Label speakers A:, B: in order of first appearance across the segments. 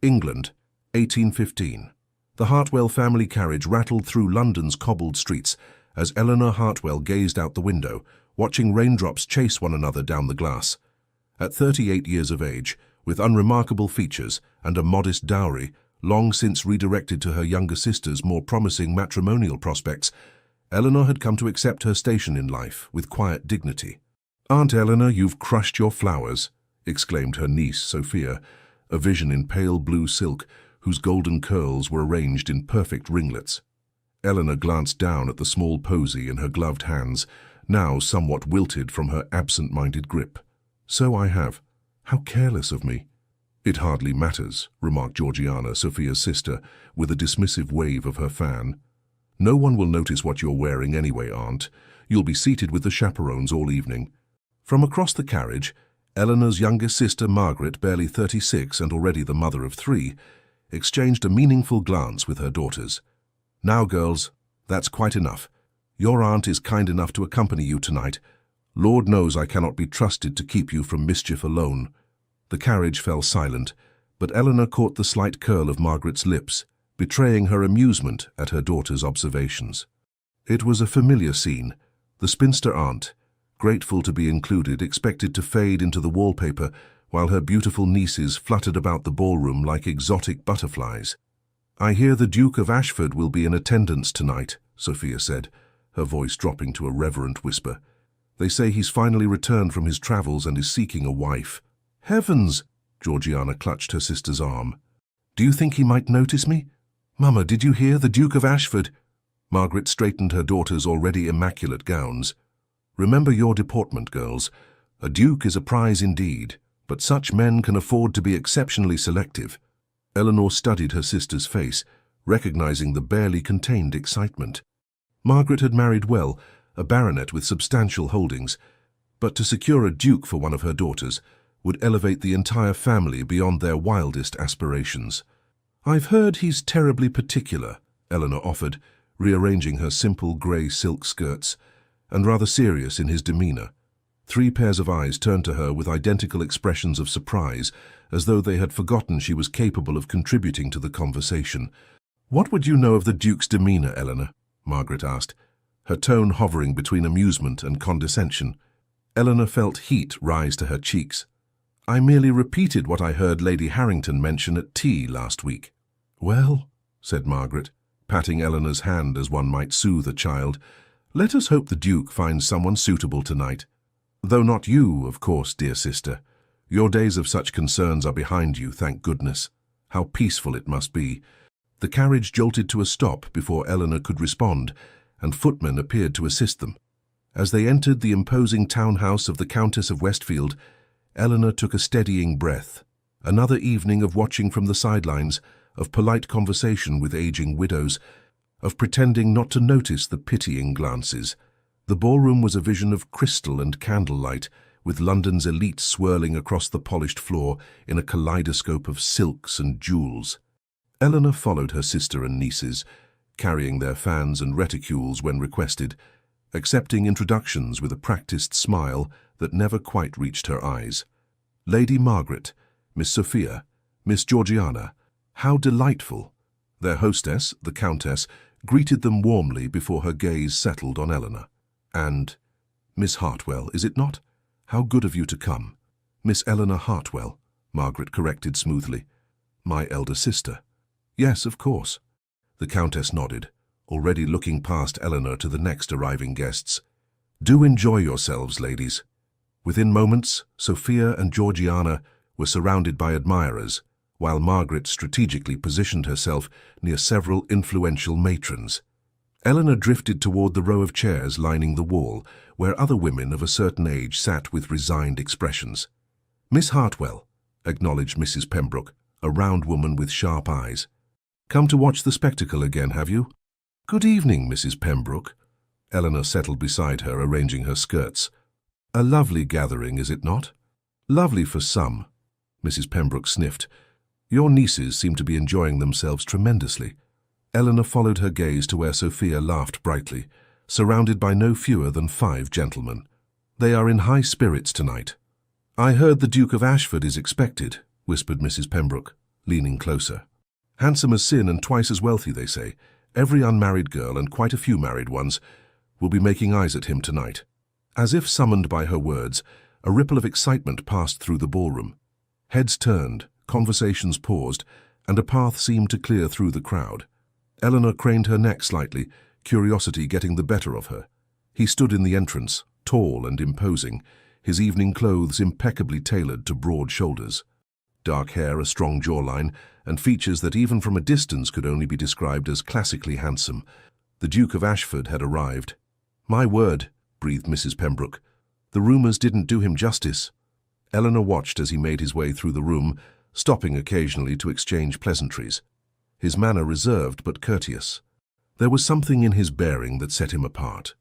A: England, 1815. The Hartwell family carriage rattled through London's cobbled streets as Eleanor Hartwell gazed out the window, watching raindrops chase one another down the glass. At 38 years of age, with unremarkable features and a modest dowry, long since redirected to her younger sister's more promising matrimonial prospects, Eleanor had come to accept her station in life with quiet dignity. "Aunt Eleanor, you've crushed your flowers," exclaimed her niece, Sophia, a vision in pale blue silk whose golden curls were arranged in perfect ringlets. Eleanor glanced down at the small posy in her gloved hands, now somewhat wilted from her absent-minded grip. "So I have. How careless of me." "It hardly matters," remarked Georgiana, Sophia's sister, with a dismissive wave of her fan. "No one will notice what you're wearing anyway, Aunt. You'll be seated with the chaperones all evening." From across the carriage, Eleanor's youngest sister, Margaret, barely 36 and already the mother of 3, exchanged a meaningful glance with her daughters. "Now, girls, that's quite enough. Your aunt is kind enough to accompany you tonight. Lord knows I cannot be trusted to keep you from mischief alone." The carriage fell silent, but Eleanor caught the slight curl of Margaret's lips, betraying her amusement at her daughter's observations. It was a familiar scene. The spinster aunt, grateful to be included, expected to fade into the wallpaper, while her beautiful nieces fluttered about the ballroom like exotic butterflies. "I hear the Duke of Ashford will be in attendance tonight," Sophia said, her voice dropping to a reverent whisper. "They say he's finally returned from his travels and is seeking a wife." "Heavens!" Georgiana clutched her sister's arm. "Do you think he might notice me? Mama, did you hear? The Duke of Ashford?" Margaret straightened her daughter's already immaculate gowns. "Remember your deportment, girls. A duke is a prize indeed, but such men can afford to be exceptionally selective." Eleanor studied her sister's face, recognizing the barely contained excitement. Margaret had married well, a baronet with substantial holdings, but to secure a duke for one of her daughters would elevate the entire family beyond their wildest aspirations. "I've heard he's terribly particular," Eleanor offered, rearranging her simple grey silk skirts, and rather serious in his demeanour. 3 pairs of eyes turned to her with identical expressions of surprise, as though they had forgotten she was capable of contributing to the conversation. "What would you know of the Duke's demeanour, Eleanor?" Margaret asked, her tone hovering between amusement and condescension. Eleanor felt heat rise to her cheeks. "I merely repeated what I heard Lady Harrington mention at tea last week." "Well," said Margaret, patting Eleanor's hand as one might soothe a child, "let us hope the Duke finds someone suitable tonight. Though not you, of course, dear sister. Your days of such concerns are behind you, thank goodness. How peaceful it must be." The carriage jolted to a stop before Eleanor could respond, and footmen appeared to assist them. As they entered the imposing townhouse of the Countess of Westfield, Eleanor took a steadying breath. Another evening of watching from the sidelines, of polite conversation with aging widows, of pretending not to notice the pitying glances. The ballroom was a vision of crystal and candlelight, with London's elite swirling across the polished floor in a kaleidoscope of silks and jewels. Eleanor followed her sister and nieces, carrying their fans and reticules when requested, accepting introductions with a practiced smile that never quite reached her eyes. "Lady Margaret, Miss Sophia, Miss Georgiana, how delightful!" Their hostess, the Countess, greeted them warmly before her gaze settled on Eleanor. "And Miss Hartwell, is it not? How good of you to come." "Miss Eleanor Hartwell," Margaret corrected smoothly. "My elder sister." "Yes, of course." The Countess nodded, already looking past Eleanor to the next arriving guests. "Do enjoy yourselves, ladies." Within moments, Sophia and Georgiana were surrounded by admirers, while Margaret strategically positioned herself near several influential matrons. Eleanor drifted toward the row of chairs lining the wall, where other women of a certain age sat with resigned expressions. "Miss Hartwell," acknowledged Mrs. Pembroke, a round woman with sharp eyes. "Come to watch the spectacle again, have you?" "Good evening, Mrs. Pembroke." Eleanor settled beside her, arranging her skirts. "A lovely gathering, is it not?" "Lovely for some," Mrs. Pembroke sniffed. "Your nieces seem to be enjoying themselves tremendously." Eleanor followed her gaze to where Sophia laughed brightly, surrounded by no fewer than 5 gentlemen. "They are in high spirits tonight." "I heard the Duke of Ashford is expected," whispered Mrs. Pembroke. leaning closer. Handsome as sin and twice as wealthy, they say. Every unmarried girl, and quite a few married ones, will be making eyes at him tonight. As if summoned by her words, a ripple of excitement passed through the ballroom. Heads turned, conversations paused, and a path seemed to clear through the crowd. Eleanor craned her neck slightly, curiosity getting the better of her. He stood in the entrance, tall and imposing, his evening clothes impeccably tailored to broad shoulders. Dark hair, a strong jawline, and features that even from a distance could only be described as classically handsome. The Duke of Ashford had arrived. "My word," breathed Mrs. Pembroke. "The rumours didn't do him justice." Eleanor watched as he made his way through the room, stopping occasionally to exchange pleasantries. His manner reserved but courteous. There was something in his bearing that set him apart.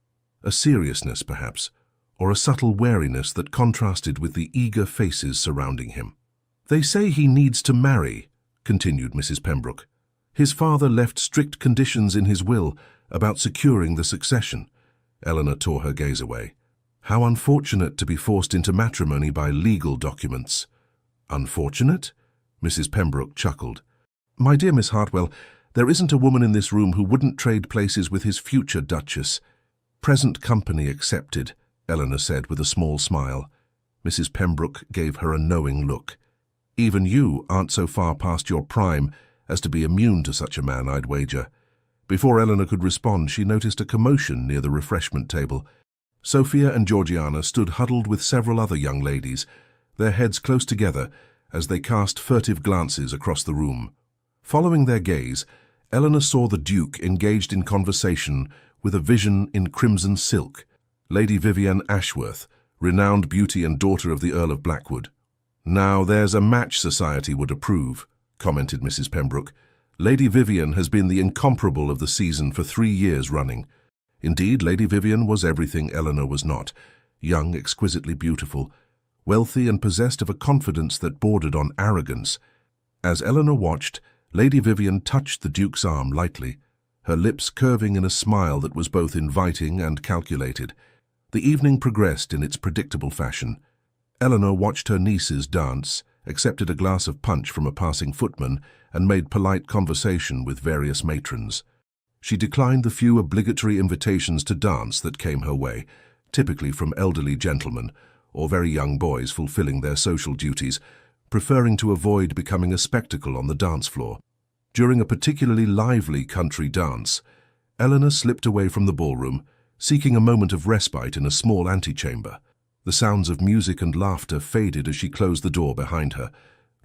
A: A seriousness, perhaps, or a subtle wariness that contrasted with the eager faces surrounding him. "They say he needs to marry," continued Mrs. Pembroke. "His father left strict conditions in his will about securing the succession." Eleanor tore her gaze away. "How unfortunate to be forced into matrimony by legal documents." "Unfortunate?" Mrs. Pembroke chuckled. "My dear Miss Hartwell, there isn't a woman in this room who wouldn't trade places with his future Duchess. Present company accepted," Eleanor said with a small smile. Mrs. Pembroke gave her a knowing look. "Even you aren't so far past your prime as to be immune to such a man, I'd wager." Before Eleanor could respond, she noticed a commotion near the refreshment table. Sophia and Georgiana stood huddled with several other young ladies, their heads close together as they cast furtive glances across the room. Following their gaze, Eleanor saw the Duke engaged in conversation with a vision in crimson silk, Lady Vivienne Ashworth, renowned beauty and daughter of the Earl of Blackwood. "Now there's a match society would approve," commented Mrs. Pembroke. "Lady Vivienne has been the incomparable of the season for 3 years running." Indeed, Lady Vivienne was everything Eleanor was not: young, exquisitely beautiful, wealthy and possessed of a confidence that bordered on arrogance. As Eleanor watched, Lady Vivienne touched the Duke's arm lightly, her lips curving in a smile that was both inviting and calculated. The evening progressed in its predictable fashion. Eleanor watched her nieces dance, accepted a glass of punch from a passing footman, and made polite conversation with various matrons. She declined the few obligatory invitations to dance that came her way, typically from elderly gentlemen or very young boys fulfilling their social duties, preferring to avoid becoming a spectacle on the dance floor. During a particularly lively country dance, Eleanor slipped away from the ballroom, seeking a moment of respite in a small antechamber. The sounds of music and laughter faded as she closed the door behind her,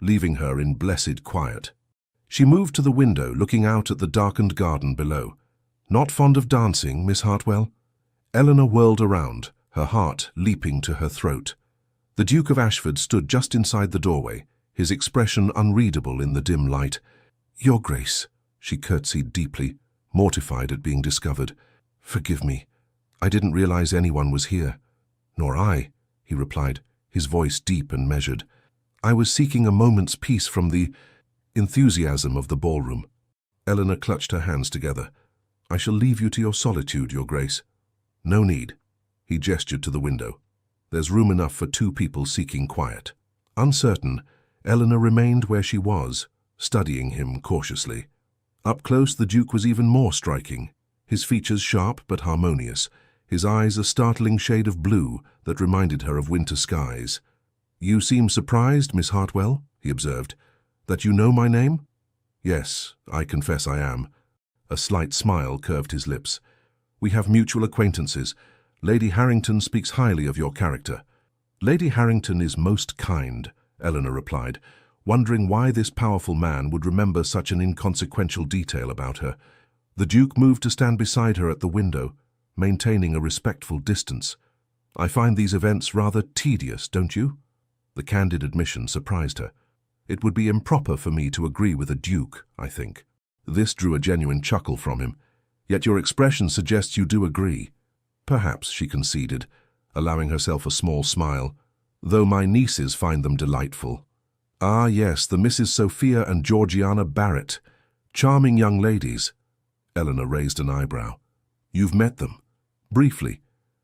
A: leaving her in blessed quiet. She moved to the window, looking out at the darkened garden below. "Not fond of dancing, Miss Hartwell?" Eleanor whirled around, her heart leaping to her throat. The Duke of Ashford stood just inside the doorway, his expression unreadable in the dim light. "Your Grace," she curtsied deeply, mortified at being discovered. "Forgive me. I didn't realize anyone was here." "Nor I," he replied, his voice deep and measured. "I was seeking a moment's peace from the enthusiasm of the ballroom." Eleanor clutched her hands together. "I shall leave you to your solitude, Your Grace." "No need." He gestured to the window. "There's room enough for 2 people seeking quiet." Uncertain, Eleanor remained where she was, studying him cautiously. Up close, the Duke was even more striking, his features sharp but harmonious, his eyes a startling shade of blue that reminded her of winter skies. "You seem surprised, Miss Hartwell," he observed. "That you know my name?" "Yes, I confess I am." A slight smile curved his lips. "We have mutual acquaintances. Lady Harrington speaks highly of your character." "Lady Harrington is most kind," Eleanor replied, wondering why this powerful man would remember such an inconsequential detail about her. The Duke moved to stand beside her at the window, maintaining a respectful distance. "I find these events rather tedious, don't you?" The candid admission surprised her. "It would be improper for me to agree with a duke, I think." This drew a genuine chuckle from him. "Yet your expression suggests you do agree." "Perhaps," she conceded, allowing herself a small smile, "though my nieces find them delightful." "Ah, yes, the Misses Sophia and Georgiana Barrett. Charming young ladies." Eleanor raised an eyebrow. "You've met them?" "Briefly.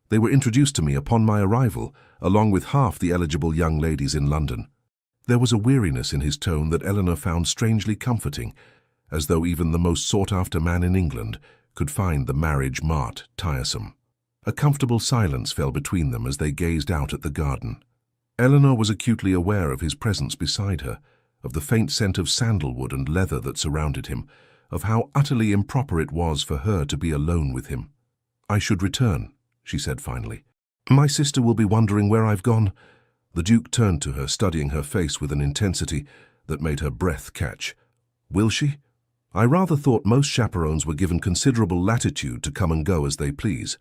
A: They were introduced to me upon my arrival, along with half the eligible young ladies in London." There was a weariness in his tone that Eleanor found strangely comforting, as though even the most sought-after man in England could find the marriage mart tiresome. A comfortable silence fell between them as they gazed out at the garden. Eleanor was acutely aware of his presence beside her, of the faint scent of sandalwood and leather that surrounded him, of how utterly improper it was for her to be alone with him. "I should return," she said finally. "My sister will be wondering where I've gone." The Duke turned to her, studying her face with an intensity that made her breath catch. "Will she? I rather thought most chaperones were given considerable latitude to come and go as they please."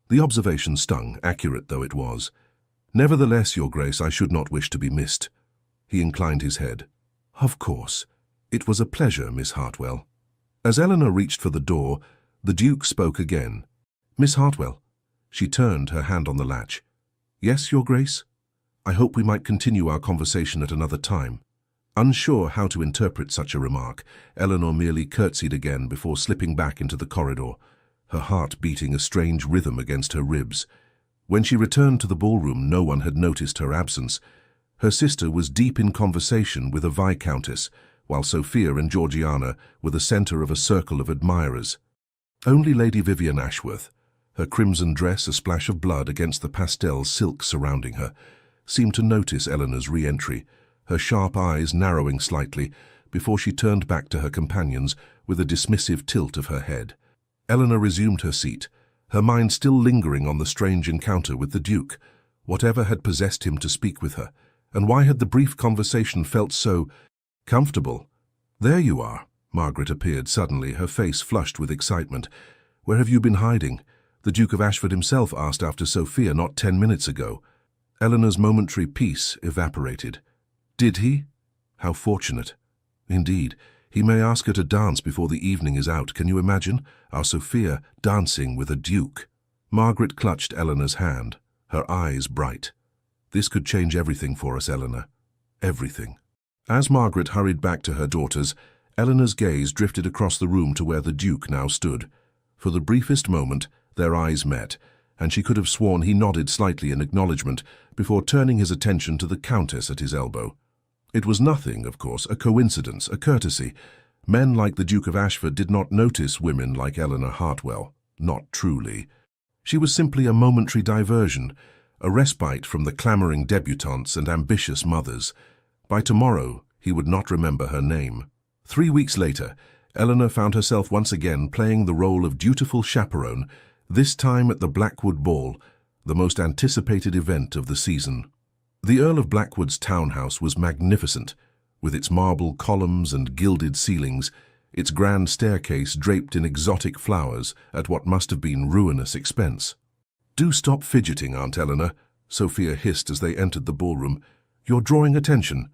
A: The observation stung, accurate though it was. "Nevertheless, Your Grace, I should not wish to be missed." He inclined his head. "Of course. It was a pleasure, Miss Hartwell." As Eleanor reached for the door, the Duke spoke again. "Miss Hartwell." She turned, her hand on the latch. "Yes, Your Grace? I hope we might continue our conversation at another time." Unsure how to interpret such a remark, Eleanor merely curtsied again before slipping back into the corridor, her heart beating a strange rhythm against her ribs. When she returned to the ballroom, no one had noticed her absence. Her sister was deep in conversation with a viscountess, while Sophia and Georgiana were the centre of a circle of admirers. Only Lady Vivian Ashworth, her crimson dress a splash of blood against the pastel silk surrounding her, seemed to notice Eleanor's re-entry, her sharp eyes narrowing slightly before she turned back to her companions with a dismissive tilt of her head. Eleanor resumed her seat, her mind still lingering on the strange encounter with the Duke. Whatever had possessed him to speak with her, and why had the brief conversation felt so comfortable? "There you are." Margaret appeared suddenly, her face flushed with excitement. "Where have you been hiding?" The Duke of Ashford himself asked after Sophia not 10 minutes ago. Eleanor's momentary peace evaporated. "Did he? How fortunate." "Indeed. He may ask her to dance before the evening is out. Can you imagine? Our Sophia dancing with a duke." Margaret clutched Eleanor's hand, her eyes bright. "This could change everything for us, Eleanor. Everything." As Margaret hurried back to her daughters, Eleanor's gaze drifted across the room to where the Duke now stood. For the briefest moment, their eyes met, and she could have sworn he nodded slightly in acknowledgement before turning his attention to the Countess at his elbow. It was nothing, of course, a coincidence, a courtesy. Men like the Duke of Ashford did not notice women like Eleanor Hartwell. Not truly. She was simply a momentary diversion, a respite from the clamouring debutantes and ambitious mothers. By tomorrow, he would not remember her name. 3 weeks later, Eleanor found herself once again playing the role of dutiful chaperone, this time at the Blackwood Ball, the most anticipated event of the season. The Earl of Blackwood's townhouse was magnificent, with its marble columns and gilded ceilings, its grand staircase draped in exotic flowers at what must have been ruinous expense. "Do stop fidgeting, Aunt Eleanor," Sophia hissed as they entered the ballroom. "You're drawing attention."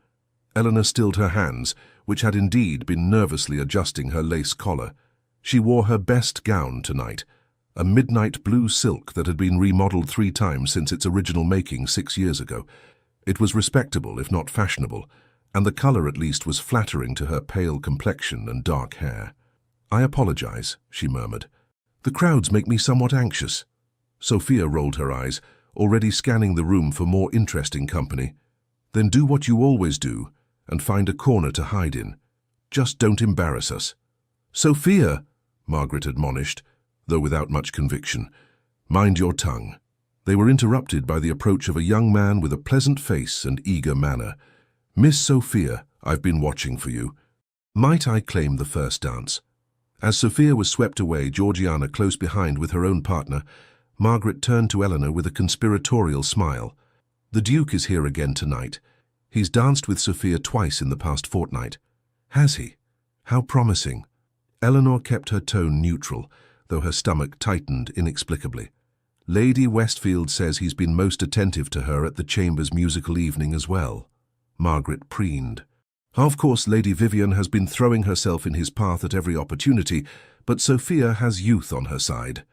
A: Eleanor stilled her hands, which had indeed been nervously adjusting her lace collar. She wore her best gown tonight, a midnight blue silk that had been remodelled 3 times since its original making 6 years ago. It was respectable, if not fashionable, and the colour at least was flattering to her pale complexion and dark hair. "I apologize," she murmured. "The crowds make me somewhat anxious." Sophia rolled her eyes, already scanning the room for more interesting company. "Then do what you always do, and find a corner to hide in. Just don't embarrass us." "Sophia," Margaret admonished, though without much conviction. "Mind your tongue." They were interrupted by the approach of a young man with a pleasant face and eager manner. "Miss Sophia, I've been watching for you. Might I claim the first dance?" As Sophia was swept away, Georgiana close behind with her own partner, Margaret turned to Eleanor with a conspiratorial smile. "The Duke is here again tonight. He's danced with Sophia twice in the past fortnight." "Has he? How promising." Eleanor kept her tone neutral, though her stomach tightened inexplicably. "Lady Westfield says he's been most attentive to her at the Chamber's musical evening as well." Margaret preened. "Of course, Lady Vivian has been throwing herself in his path at every opportunity, but Sophia has youth on her side."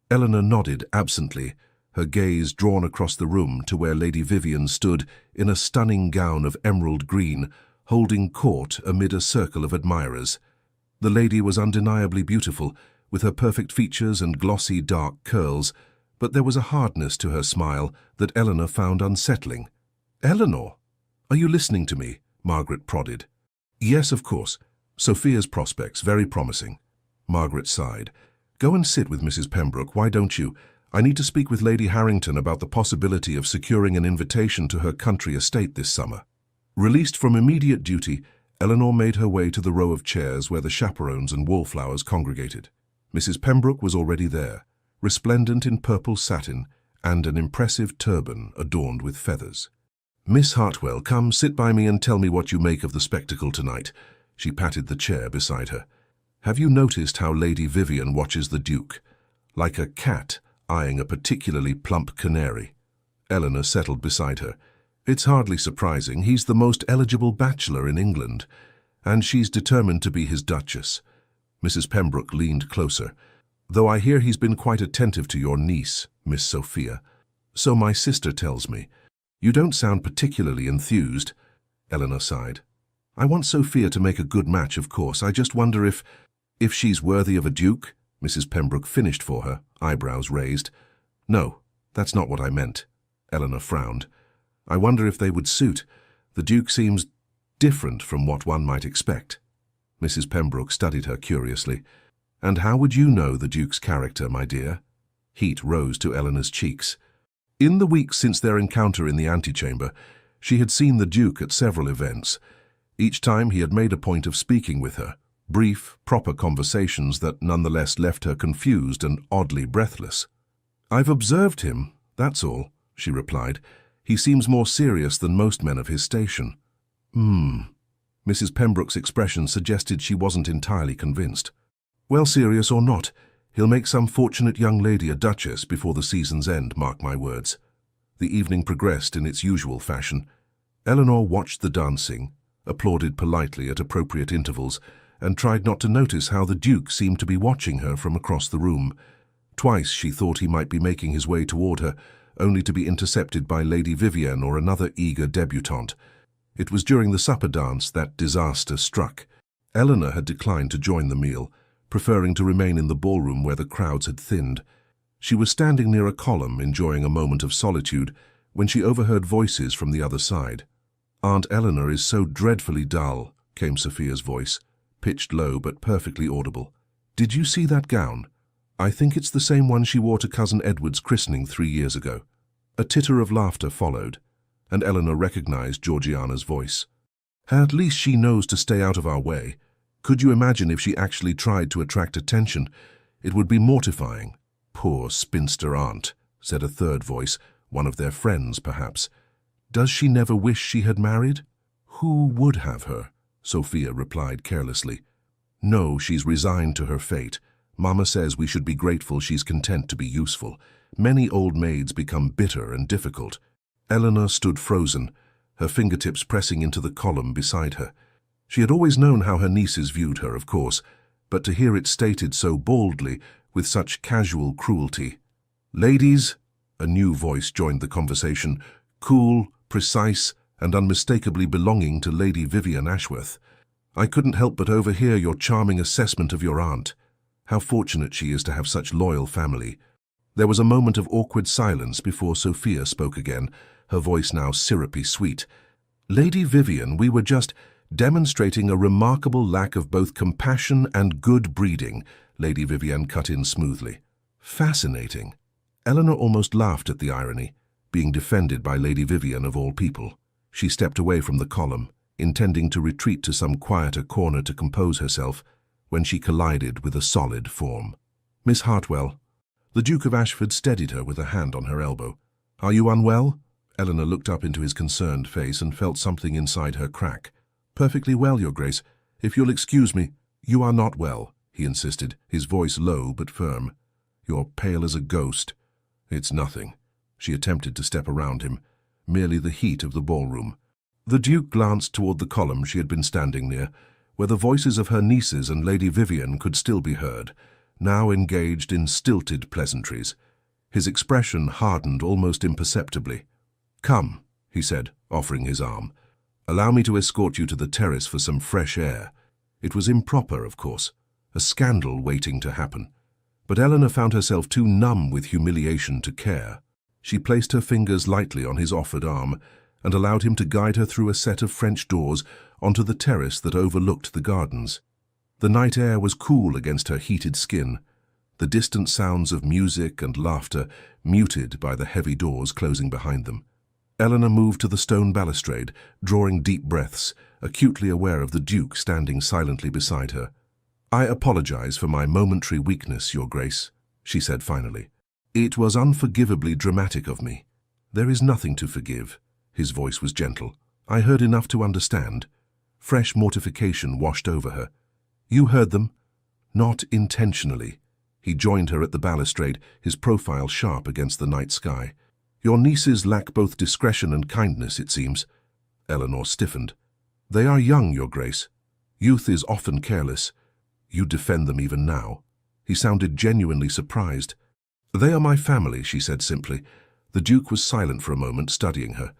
A: Eleanor nodded absently, her gaze drawn across the room to where Lady Vivian stood in a stunning gown of emerald green, holding court amid a circle of admirers. The lady was undeniably beautiful, with her perfect features and glossy dark curls, but there was a hardness to her smile that Eleanor found unsettling. "Eleanor, Are you listening to me? Margaret prodded. Yes, of course. Sophia's prospects, very promising. Margaret sighed. Go and sit with Mrs. Pembroke, why don't you? I need to speak with Lady Harrington about the possibility of securing an invitation to her country estate this summer. Released from immediate duty, Eleanor made her way to the row of chairs where the chaperones and wallflowers congregated. Mrs. Pembroke was already there, resplendent in purple satin and an impressive turban adorned with feathers. Miss Hartwell, come sit by me and tell me what you make of the spectacle tonight. She patted the chair beside her. Have you noticed how Lady Vivian watches the Duke? Like a cat eyeing a particularly plump canary. Eleanor settled beside her. It's hardly surprising, he's the most eligible bachelor in England, and she's determined to be his Duchess. Mrs. Pembroke leaned closer. Though I hear he's been quite attentive to your niece, Miss Sophia. So my sister tells me. You don't sound particularly enthused. Eleanor sighed. I want Sophia to make a good match, of course. I just wonder if she's worthy of a duke. Mrs. Pembroke finished for her, eyebrows raised. No, that's not what I meant. Eleanor frowned. I wonder if they would suit. The Duke seems different from what one might expect. Mrs. Pembroke studied her curiously. And how would you know the Duke's character, my dear? Heat rose to Eleanor's cheeks. In the weeks since their encounter in the antechamber, she had seen the Duke at several events. Each time he had made a point of speaking with her, brief, proper conversations that nonetheless left her confused and oddly breathless. I've observed him, that's all, she replied. He seems more serious than most men of his station. Mrs. Pembroke's expression suggested she wasn't entirely convinced. Well, serious or not, he'll make some fortunate young lady a duchess before the season's end, mark my words. The evening progressed in its usual fashion. Eleanor watched the dancing, applauded politely at appropriate intervals, and tried not to notice how the Duke seemed to be watching her from across the room. Twice she thought he might be making his way toward her, only to be intercepted by Lady Vivienne or another eager debutante. It was during the supper dance that disaster struck. Eleanor had declined to join the meal, preferring to remain in the ballroom where the crowds had thinned. She was standing near a column, enjoying a moment of solitude, when she overheard voices from the other side. Aunt Eleanor is so dreadfully dull, came Sophia's voice, pitched low but perfectly audible. Did you see that gown? I think it's the same one she wore to Cousin Edward's christening 3 years ago. A titter of laughter followed, and Eleanor recognized Georgiana's voice. At least she knows to stay out of our way. Could you imagine if she actually tried to attract attention? It would be mortifying. Poor spinster aunt, said a third voice, one of their friends perhaps. Does she never wish she had married? Who would have her? Sophia replied carelessly. No, she's resigned to her fate. Mama says we should be grateful she's content to be useful. Many old maids become bitter and difficult. Eleanor stood frozen, her fingertips pressing into the column beside her. She had always known how her nieces viewed her, of course, but to hear it stated so boldly, with such casual cruelty. Ladies, a new voice joined the conversation, cool, precise, and unmistakably belonging to Lady Vivian Ashworth. I couldn't help but overhear your charming assessment of your aunt. How fortunate she is to have such loyal family. There was a moment of awkward silence before Sophia spoke again, her voice now syrupy sweet. Lady Vivian, we were just demonstrating a remarkable lack of both compassion and good breeding, Lady Vivian cut in smoothly. Fascinating. Eleanor almost laughed at the irony, being defended by Lady Vivian of all people. She stepped away from the column, intending to retreat to some quieter corner to compose herself, when she collided with a solid form. Miss Hartwell. The Duke of Ashford steadied her with a hand on her elbow. Are you unwell? Eleanor looked up into his concerned face and felt something inside her crack. Perfectly well, Your Grace. If you'll excuse me. You are not well, he insisted, his voice low but firm. You're pale as a ghost. It's nothing. She attempted to step around him, merely the heat of the ballroom. The Duke glanced toward the column she had been standing near, where the voices of her nieces and Lady Vivian could still be heard, now engaged in stilted pleasantries. His expression hardened almost imperceptibly. Come, he said, offering his arm. Allow me to escort you to the terrace for some fresh air. It was improper, of course, a scandal waiting to happen. But Eleanor found herself too numb with humiliation to care. She placed her fingers lightly on his offered arm, and allowed him to guide her through a set of French doors onto the terrace that overlooked the gardens. The night air was cool against her heated skin, the distant sounds of music and laughter muted by the heavy doors closing behind them. Eleanor moved to the stone balustrade, drawing deep breaths, acutely aware of the Duke standing silently beside her. "I apologize for my momentary weakness, Your Grace," she said finally. "It was unforgivably dramatic of me." "There is nothing to forgive." His voice was gentle. "I heard enough to understand." Fresh mortification washed over her. "You heard them?" "Not intentionally." He joined her at the balustrade, his profile sharp against the night sky. "Your nieces lack both discretion and kindness, it seems." Eleanor stiffened. "They are young, Your Grace. Youth is often careless. You defend them even now." He sounded genuinely surprised. "They are my family," she said simply. The Duke was silent for a moment, studying her.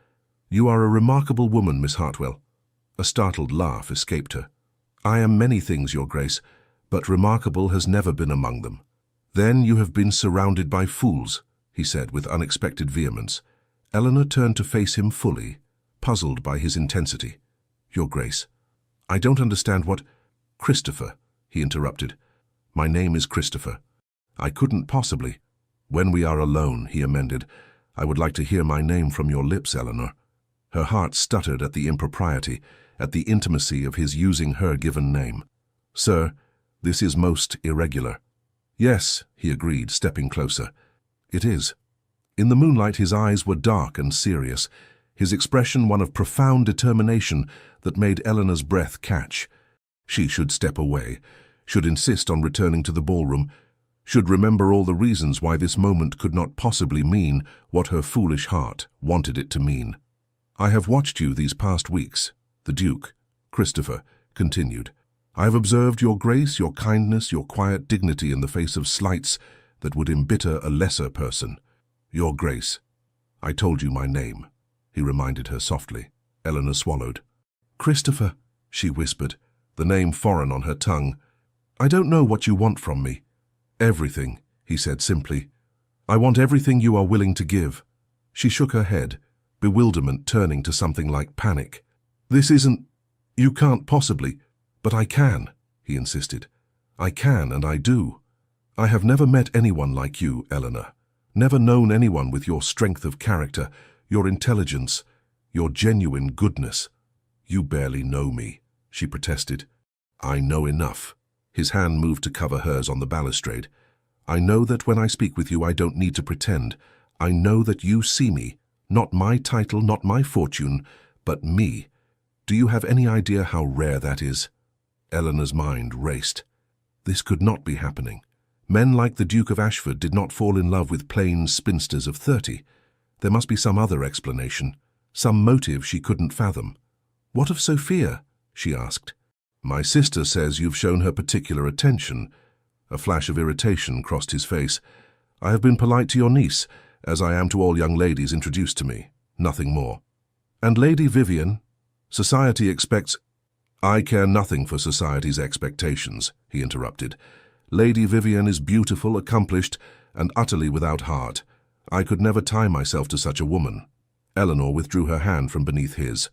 A: "You are a remarkable woman, Miss Hartwell." A startled laugh escaped her. "I am many things, Your Grace, but remarkable has never been among them." "Then you have been surrounded by fools," he said with unexpected vehemence. Eleanor turned to face him fully, puzzled by his intensity. "Your Grace, I don't understand what—" "Christopher," he interrupted. "My name is Christopher. I couldn't possibly—" "When we are alone," he amended, "I would like to hear my name from your lips, Eleanor." Her heart stuttered at the impropriety, at the intimacy of his using her given name. "Sir, this is most irregular." "Yes," he agreed, stepping closer. "It is." In the moonlight his eyes were dark and serious, his expression one of profound determination that made Eleanor's breath catch. She should step away, should insist on returning to the ballroom, should remember all the reasons why this moment could not possibly mean what her foolish heart wanted it to mean. "I have watched you these past weeks," the Duke, Christopher, continued. "I have observed your grace, your kindness, your quiet dignity in the face of slights that would embitter a lesser person. Your Grace, I told you my name," he reminded her softly. Eleanor swallowed. "Christopher," she whispered, the name foreign on her tongue. "I don't know what you want from me." "Everything," he said simply. "I want everything you are willing to give." She shook her head, bewilderment turning to something like panic. "This isn't— You can't possibly—" "But I can," he insisted. "I can and I do. I have never met anyone like you, Eleanor. Never known anyone with your strength of character, your intelligence, your genuine goodness." "You barely know me," she protested. "I know enough." His hand moved to cover hers on the balustrade. "I know that when I speak with you I don't need to pretend. I know that you see me, not my title, not my fortune, but me. Do you have any idea how rare that is?" Eleanor's mind raced. This could not be happening. Men like the Duke of Ashford did not fall in love with plain spinsters of 30. There must be some other explanation, some motive she couldn't fathom. "What of Sophia?" she asked. "My sister says you've shown her particular attention." A flash of irritation crossed his face. "I have been polite to your niece, as I am to all young ladies introduced to me. Nothing more." "And Lady Vivian? Society expects—" "I care nothing for society's expectations," he interrupted. "Lady Vivian is beautiful, accomplished, and utterly without heart. I could never tie myself to such a woman." Eleanor withdrew her hand from beneath his.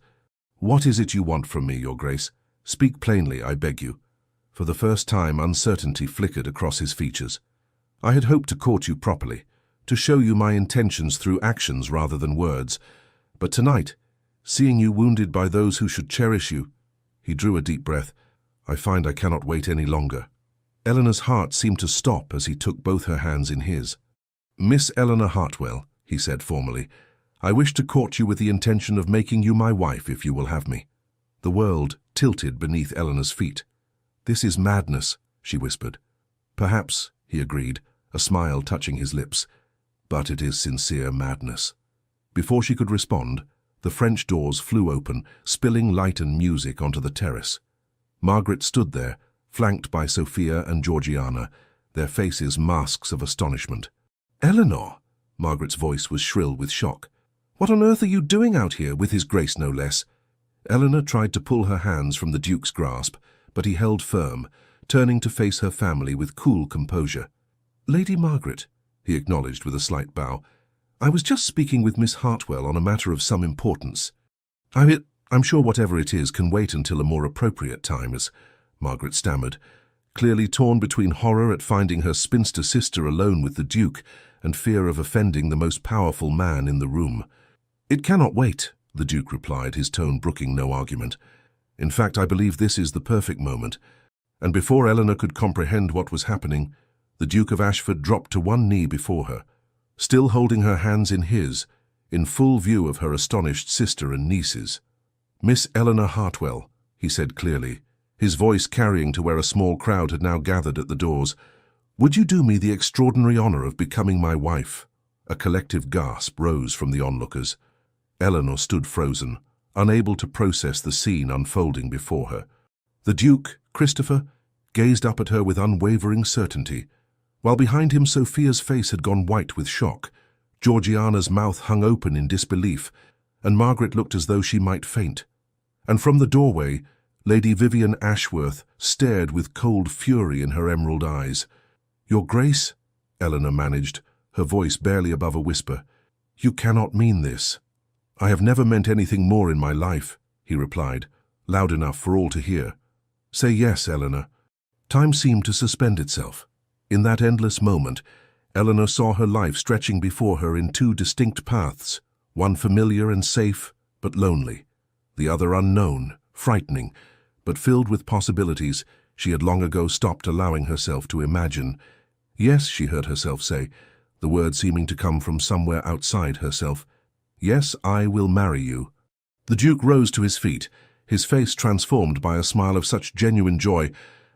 A: "What is it you want from me, Your Grace? Speak plainly, I beg you." For the first time, uncertainty flickered across his features. "I had hoped to court you properly, to show you my intentions through actions rather than words. But tonight, seeing you wounded by those who should cherish you—" He drew a deep breath. "I find I cannot wait any longer." Eleanor's heart seemed to stop as he took both her hands in his. "Miss Eleanor Hartwell," he said formally, "I wish to court you with the intention of making you my wife if you will have me." The world tilted beneath Eleanor's feet. "This is madness," she whispered. "Perhaps," he agreed, a smile touching his lips, "but it is sincere madness." Before she could respond, the French doors flew open, spilling light and music onto the terrace. Margaret stood there, flanked by Sophia and Georgiana, their faces masks of astonishment. "Eleanor!" Margaret's voice was shrill with shock. "What on earth are you doing out here, with his grace no less?" Eleanor tried to pull her hands from the Duke's grasp, but he held firm, turning to face her family with cool composure. "Lady Margaret," he acknowledged with a slight bow, I was just speaking with Miss Hartwell on a matter of some importance. I'm sure whatever it is can wait until a more appropriate time, as Margaret stammered, clearly torn between horror at finding her spinster sister alone with the Duke and fear of offending the most powerful man in the room. "It cannot wait," the Duke replied, his tone brooking no argument. "In fact, I believe this is the perfect moment." And before Eleanor could comprehend what was happening, the Duke of Ashford dropped to one knee before her, still holding her hands in his, in full view of her astonished sister and nieces. "Miss Eleanor Hartwell," he said clearly, his voice carrying to where a small crowd had now gathered at the doors, "would you do me the extraordinary honor of becoming my wife?" A collective gasp rose from the onlookers. Eleanor stood frozen, unable to process the scene unfolding before her. The Duke, Christopher, gazed up at her with unwavering certainty, while behind him Sophia's face had gone white with shock, Georgiana's mouth hung open in disbelief, and Margaret looked as though she might faint. And from the doorway, Lady Vivian Ashworth stared with cold fury in her emerald eyes. "Your Grace," Eleanor managed, her voice barely above a whisper, "you cannot mean this." "I have never meant anything more in my life," he replied, loud enough for all to hear. "Say yes, Eleanor." Time seemed to suspend itself. In that endless moment, Eleanor saw her life stretching before her in two distinct paths, one familiar and safe, but lonely, the other unknown, frightening, but filled with possibilities she had long ago stopped allowing herself to imagine. "Yes," she heard herself say, the words seeming to come from somewhere outside herself. "Yes, I will marry you." The Duke rose to his feet, his face transformed by a smile of such genuine joy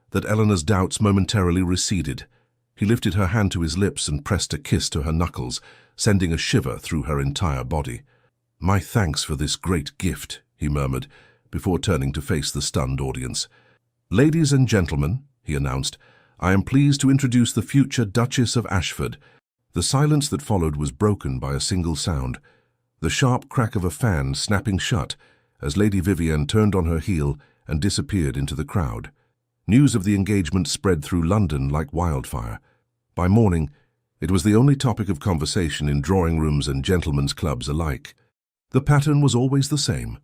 A: that Eleanor's doubts momentarily receded. He lifted her hand to his lips and pressed a kiss to her knuckles, sending a shiver through her entire body. "My thanks for this great gift," he murmured, before turning to face the stunned audience. "Ladies and gentlemen," he announced, "I am pleased to introduce the future Duchess of Ashford." The silence that followed was broken by a single sound, the sharp crack of a fan snapping shut as Lady Vivian turned on her heel and disappeared into the crowd. News of the engagement spread through London like wildfire. By morning, it was the only topic of conversation in drawing rooms and gentlemen's clubs alike. The pattern was always the same: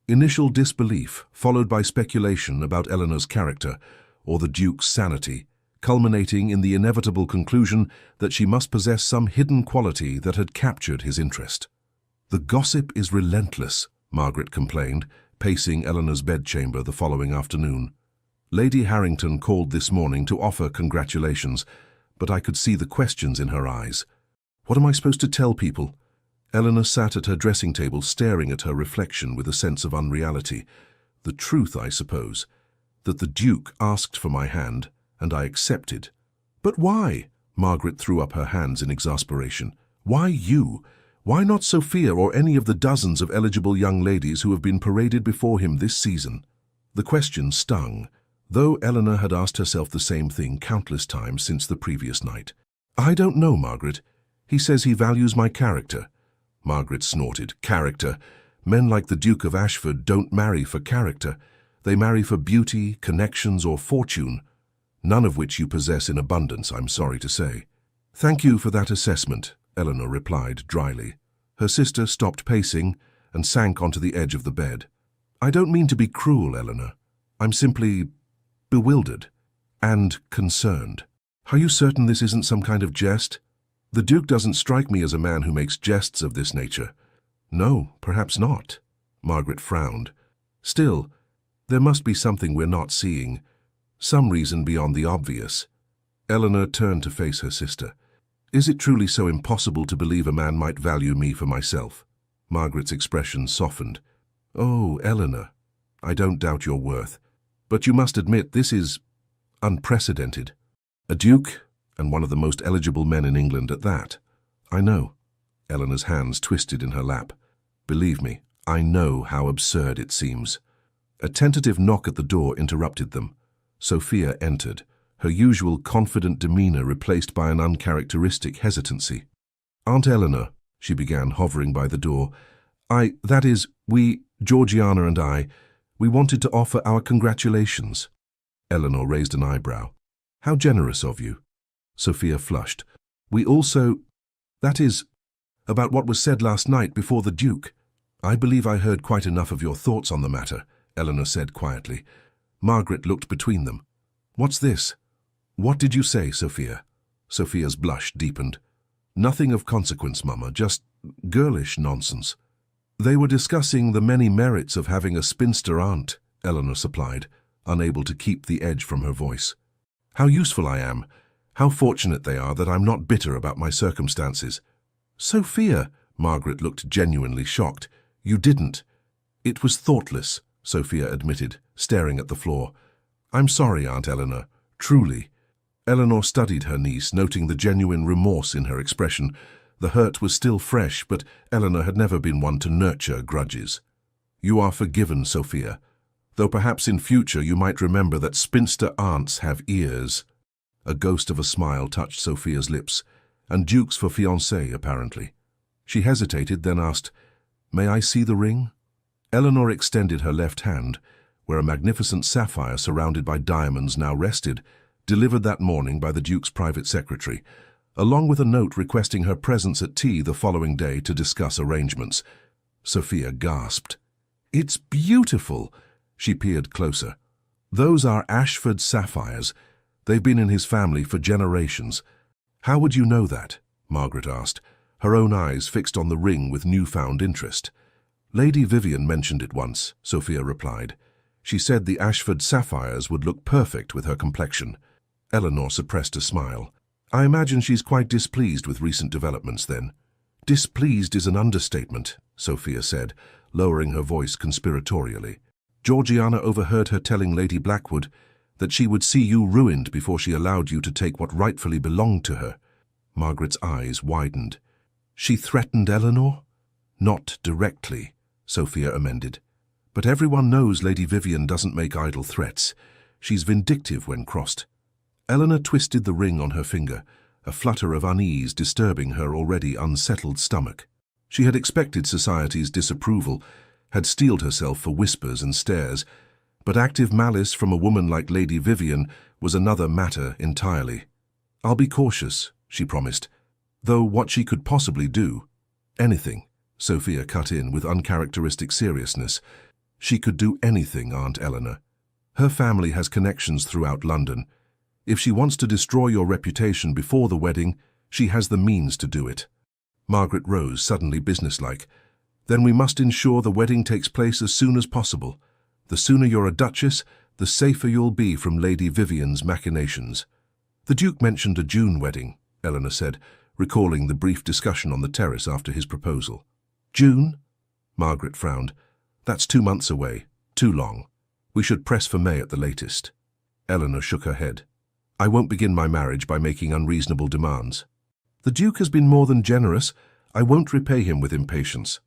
A: initial disbelief, followed by speculation about Eleanor's character or the Duke's sanity, culminating in the inevitable conclusion that she must possess some hidden quality that had captured his interest. "The gossip is relentless," Margaret complained, pacing Eleanor's bedchamber the following afternoon. "Lady Harrington called this morning to offer congratulations, but I could see the questions in her eyes. What am I supposed to tell people?" Eleanor sat at her dressing table staring at her reflection with a sense of unreality. "The truth, I suppose, that the Duke asked for my hand, and I accepted." "But why?" Margaret threw up her hands in exasperation. "Why you? Why not Sophia or any of the dozens of eligible young ladies who have been paraded before him this season?" The question stung, though Eleanor had asked herself the same thing countless times since the previous night. "I don't know, Margaret. He says he values my character." Margaret snorted. "Character? Men like the Duke of Ashford don't marry for character. They marry for beauty, connections, or fortune, none of which you possess in abundance, I'm sorry to say." "Thank you for that assessment," Eleanor replied dryly. Her sister stopped pacing and sank onto the edge of the bed. "I don't mean to be cruel, Eleanor. I'm simply bewildered and concerned." "Are you certain this isn't some kind of jest? The Duke doesn't strike me as a man who makes jests of this nature." "No, perhaps not." Margaret frowned. "Still, there must be something we're not seeing, some reason beyond the obvious." Eleanor turned to face her sister. "Is it truly so impossible to believe a man might value me for myself?" Margaret's expression softened. "Oh, Eleanor, I don't doubt your worth, but you must admit this is unprecedented. A duke, and one of the most eligible men in England at that." "I know." Eleanor's hands twisted in her lap. "Believe me, I know how absurd it seems." A tentative knock at the door interrupted them. Sophia entered, her usual confident demeanor replaced by an uncharacteristic hesitancy. "Aunt Eleanor," she began, hovering by the door, we, Georgiana and I, we wanted to offer our congratulations." Eleanor raised an eyebrow. "How generous of you." Sophia flushed. "We also, that is, About what was said last night before the Duke. I believe I heard quite enough of your thoughts on the matter, Eleanor said quietly. Margaret looked between them. What's this? What did you say, Sophia? Sophia's blush deepened. Nothing of consequence, Mama, just girlish nonsense. They were discussing the many merits of having a spinster aunt, Eleanor supplied, unable to keep the edge from her voice. How useful I am. How fortunate they are that I'm not bitter about my circumstances. Sophia, Margaret looked genuinely shocked. You didn't. It was thoughtless, Sophia admitted, staring at the floor. I'm sorry, Aunt Eleanor, truly. Eleanor studied her niece, noting the genuine remorse in her expression. The hurt was still fresh, but Eleanor had never been one to nurture grudges. You are forgiven, Sophia, though perhaps in future you might remember that spinster aunts have ears. A ghost of a smile touched Sophia's lips, and dukes for fiancé, apparently. She hesitated, then asked, May I see the ring? Eleanor extended her left hand, where a magnificent sapphire surrounded by diamonds now rested, delivered that morning by the Duke's private secretary, along with a note requesting her presence at tea the following day to discuss arrangements. Sophia gasped. It's beautiful. She peered closer. Those are Ashford sapphires. They've been in his family for generations. How would you know that? Margaret asked, her own eyes fixed on the ring with newfound interest. Lady Vivian mentioned it once, Sophia replied. She said the Ashford sapphires would look perfect with her complexion. Eleanor suppressed a smile. I imagine she's quite displeased with recent developments, then. Displeased is an understatement, Sophia said, lowering her voice conspiratorially. Georgiana overheard her telling Lady Blackwood that she would see you ruined before she allowed you to take what rightfully belonged to her. Margaret's eyes widened. She threatened Eleanor? Not directly, Sophia amended. But everyone knows Lady Vivian doesn't make idle threats. She's vindictive when crossed. Eleanor twisted the ring on her finger, a flutter of unease disturbing her already unsettled stomach. She had expected society's disapproval, had steeled herself for whispers and stares, but active malice from a woman like Lady Vivian was another matter entirely. I'll be cautious, she promised, though what she could possibly do, anything, Sophia cut in with uncharacteristic seriousness. She could do anything, Aunt Eleanor. Her family has connections throughout London. If she wants to destroy your reputation before the wedding, she has the means to do it. Margaret rose, suddenly businesslike. Then we must ensure the wedding takes place as soon as possible. The sooner you're a duchess, the safer you'll be from Lady Vivian's machinations. The Duke mentioned a June wedding, Eleanor said, recalling the brief discussion on the terrace after his proposal. June? Margaret frowned. That's 2 months away. Too long. We should press for May at the latest. Eleanor shook her head. I won't begin my marriage by making unreasonable demands. The Duke has been more than generous. I won't repay him with impatience.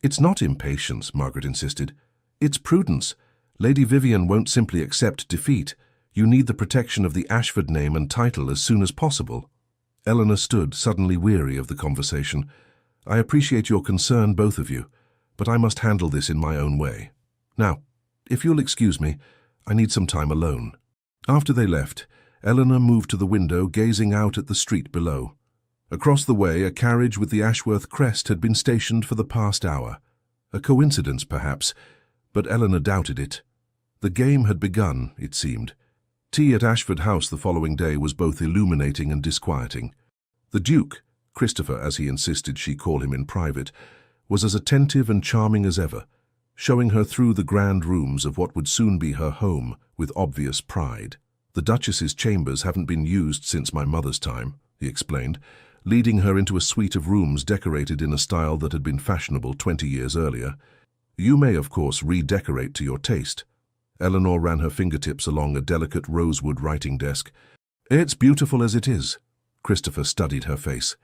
A: It's not impatience, Margaret insisted. It's prudence. Lady Vivian won't simply accept defeat. You need the protection of the Ashford name and title as soon as possible. Eleanor stood, suddenly weary of the conversation. I appreciate your concern, both of you, but I must handle this in my own way. Now, if you'll excuse me, I need some time alone. After they left, Eleanor moved to the window, gazing out at the street below. Across the way, a carriage with the Ashworth crest had been stationed for the past hour. A coincidence, perhaps, but Eleanor doubted it. The game had begun, it seemed. Tea at Ashford House the following day was both illuminating and disquieting. The Duke, Christopher as he insisted she call him in private, was as attentive and charming as ever, showing her through the grand rooms of what would soon be her home with obvious pride. The Duchess's chambers haven't been used since my mother's time, he explained, leading her into a suite of rooms decorated in a style that had been fashionable 20 years earlier. You may, of course, redecorate to your taste. Eleanor ran her fingertips along a delicate rosewood writing desk. It's beautiful as it is. Christopher studied her face.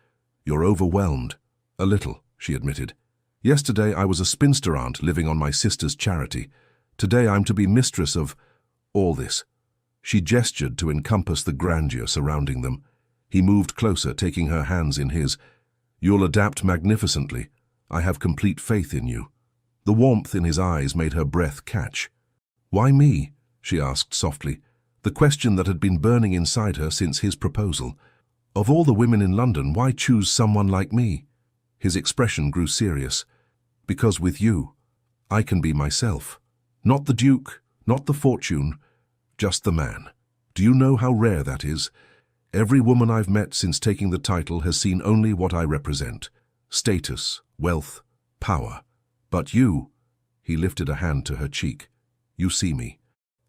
A: You're overwhelmed. A little, she admitted. Yesterday I was a spinster aunt living on my sister's charity. Today I'm to be mistress of all this. She gestured to encompass the grandeur surrounding them. He moved closer, taking her hands in his. You'll adapt magnificently. I have complete faith in you. The warmth in his eyes made her breath catch. Why me? She asked softly, the question that had been burning inside her since his proposal. Of all the women in London, why choose someone like me? His expression grew serious. Because with you, I can be myself. Not the Duke, not the fortune, just the man. Do you know how rare that is? Every woman I've met since taking the title has seen only what I represent. Status, wealth, power. But you, he lifted a hand to her cheek. You see me.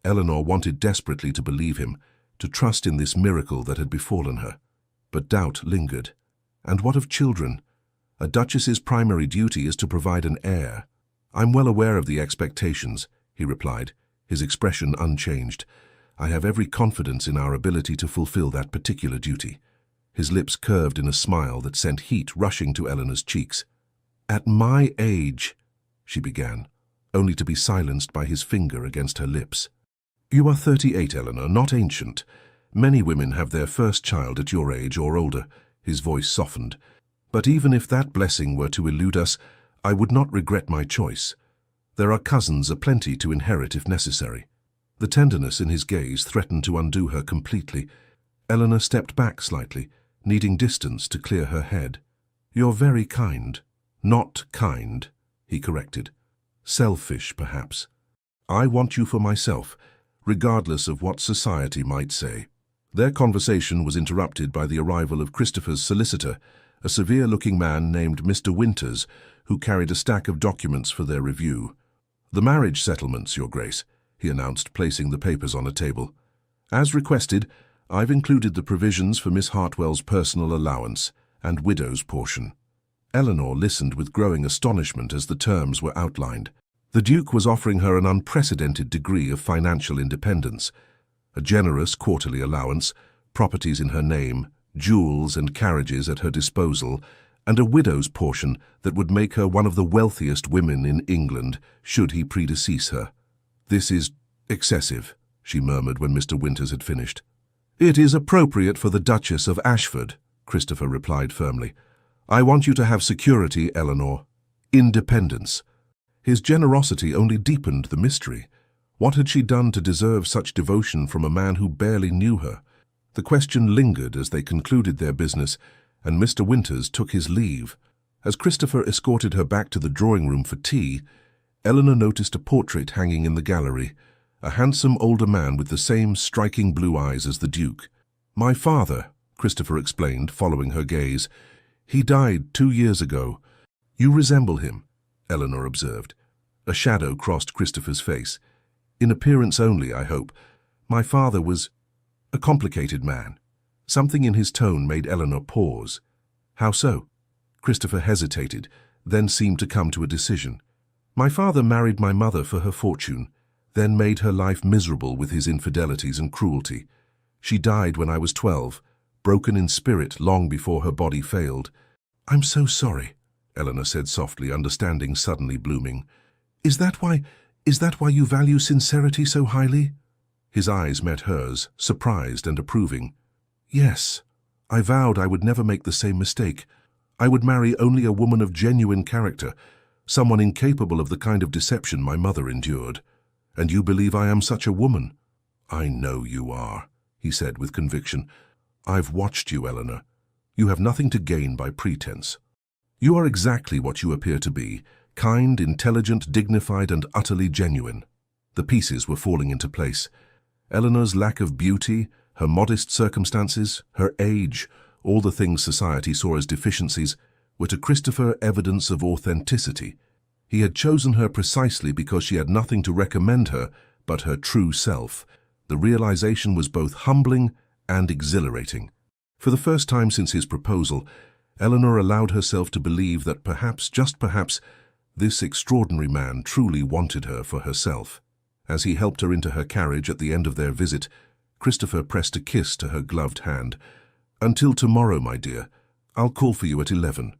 A: Eleanor wanted desperately to believe him, to trust in this miracle that had befallen her. But doubt lingered. And what of children? A duchess's primary duty is to provide an heir. I'm well aware of the expectations, he replied, his expression unchanged. I have every confidence in our ability to fulfill that particular duty. His lips curved in a smile that sent heat rushing to Eleanor's cheeks. At my age, she began, only to be silenced by his finger against her lips. You are 38, Eleanor, not ancient. Many women have their first child at your age or older. His voice softened. But even if that blessing were to elude us, I would not regret my choice. There are cousins aplenty to inherit if necessary. The tenderness in his gaze threatened to undo her completely. Eleanor stepped back slightly, needing distance to clear her head. You're very kind. Not kind, he corrected. Selfish, perhaps. I want you for myself, regardless of what society might say. Their conversation was interrupted by the arrival of Christopher's solicitor, a severe-looking man named Mr. Winters, who carried a stack of documents for their review. The marriage settlements, Your Grace, he announced, placing the papers on a table. As requested, I've included the provisions for Miss Hartwell's personal allowance and widow's portion. Eleanor listened with growing astonishment as the terms were outlined. The Duke was offering her an unprecedented degree of financial independence, a generous quarterly allowance, properties in her name, jewels and carriages at her disposal, and a widow's portion that would make her one of the wealthiest women in England should he predecease her. This is excessive, she murmured when Mr. Winters had finished. It is appropriate for the Duchess of Ashford, Christopher replied firmly. I want you to have security, Eleanor. Independence. His generosity only deepened the mystery. What had she done to deserve such devotion from a man who barely knew her? The question lingered as they concluded their business, and Mr. Winters took his leave. As Christopher escorted her back to the drawing-room for tea, Eleanor noticed a portrait hanging in the gallery, a handsome older man with the same striking blue eyes as the Duke. My father, Christopher explained, following her gaze. He died 2 years ago. You resemble him, Eleanor observed. A shadow crossed Christopher's face. In appearance only, I hope. My father was a complicated man. Something in his tone made Eleanor pause. How so? Christopher hesitated, then seemed to come to a decision. My father married my mother for her fortune, then made her life miserable with his infidelities and cruelty. She died when I was 12, broken in spirit long before her body failed. I'm so sorry, Eleanor said softly, understanding suddenly blooming. Is that why you value sincerity so highly? His eyes met hers, surprised and approving. Yes, I vowed I would never make the same mistake. I would marry only a woman of genuine character, someone incapable of the kind of deception my mother endured. And you believe I am such a woman? I know you are, he said with conviction. I've watched you, Eleanor. You have nothing to gain by pretense. You are exactly what you appear to be, kind, intelligent, dignified, and utterly genuine. The pieces were falling into place. Eleanor's lack of beauty, her modest circumstances, her age, all the things society saw as deficiencies, were to Christopher evidence of authenticity. He had chosen her precisely because she had nothing to recommend her but her true self. The realization was both humbling and exhilarating. For the first time since his proposal, Eleanor allowed herself to believe that perhaps, just perhaps, this extraordinary man truly wanted her for herself. As he helped her into her carriage at the end of their visit, Christopher pressed a kiss to her gloved hand. Until tomorrow, my dear. I'll call for you at 11.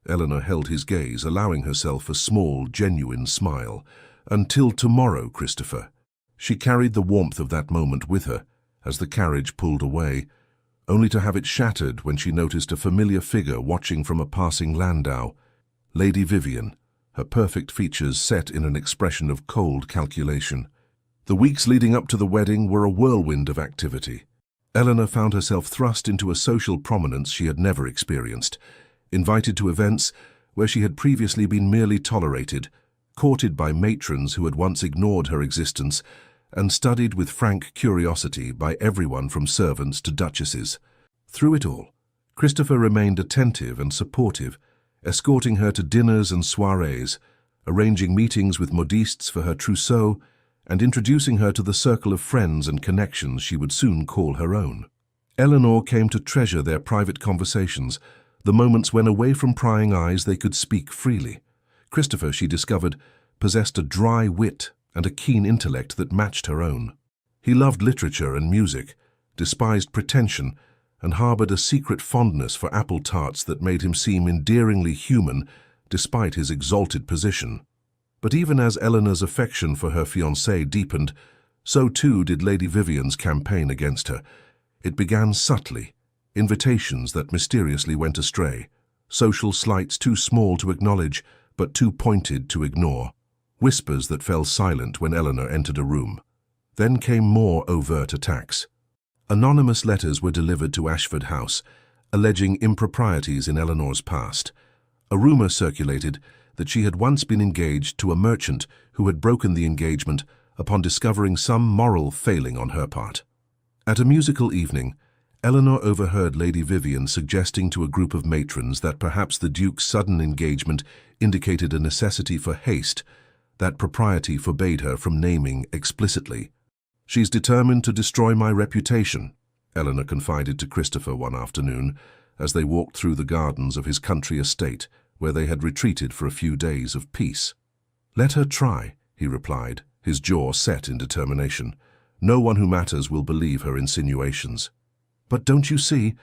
A: Eleanor held his gaze, allowing herself a small, genuine smile. Until tomorrow, Christopher. She carried the warmth of that moment with her as the carriage pulled away, only to have it shattered when she noticed a familiar figure watching from a passing landau. Lady Vivian, her perfect features set in an expression of cold calculation. The weeks leading up to the wedding were a whirlwind of activity. Eleanor found herself thrust into a social prominence she had never experienced. Invited to events, where she had previously been merely tolerated, courted by matrons who had once ignored her existence, and studied with frank curiosity by everyone from servants to duchesses. Through it all, Christopher remained attentive and supportive, escorting her to dinners and soirees, arranging meetings with modistes for her trousseau, and introducing her to the circle of friends and connections she would soon call her own. Eleanor came to treasure their private conversations, the moments when away from prying eyes they could speak freely. Christopher, she discovered, possessed a dry wit and a keen intellect that matched her own. He loved literature and music, despised pretension, and harbored a secret fondness for apple tarts that made him seem endearingly human despite his exalted position. But even as Eleanor's affection for her fiancé deepened, so too did Lady Vivian's campaign against her. It began subtly, invitations that mysteriously went astray, social slights too small to acknowledge but too pointed to ignore, whispers that fell silent when Eleanor entered a room. Then came more overt attacks. Anonymous letters were delivered to Ashford House, alleging improprieties in Eleanor's past. A rumour circulated that she had once been engaged to a merchant who had broken the engagement upon discovering some moral failing on her part. At a musical evening, Eleanor overheard Lady Vivian suggesting to a group of matrons that perhaps the Duke's sudden engagement indicated a necessity for haste, that propriety forbade her from naming explicitly. "She's determined to destroy my reputation," Eleanor confided to Christopher one afternoon as they walked through the gardens of his country estate, where they had retreated for a few days of peace. "Let her try," he replied, his jaw set in determination. "No one who matters will believe her insinuations." "But don't you see,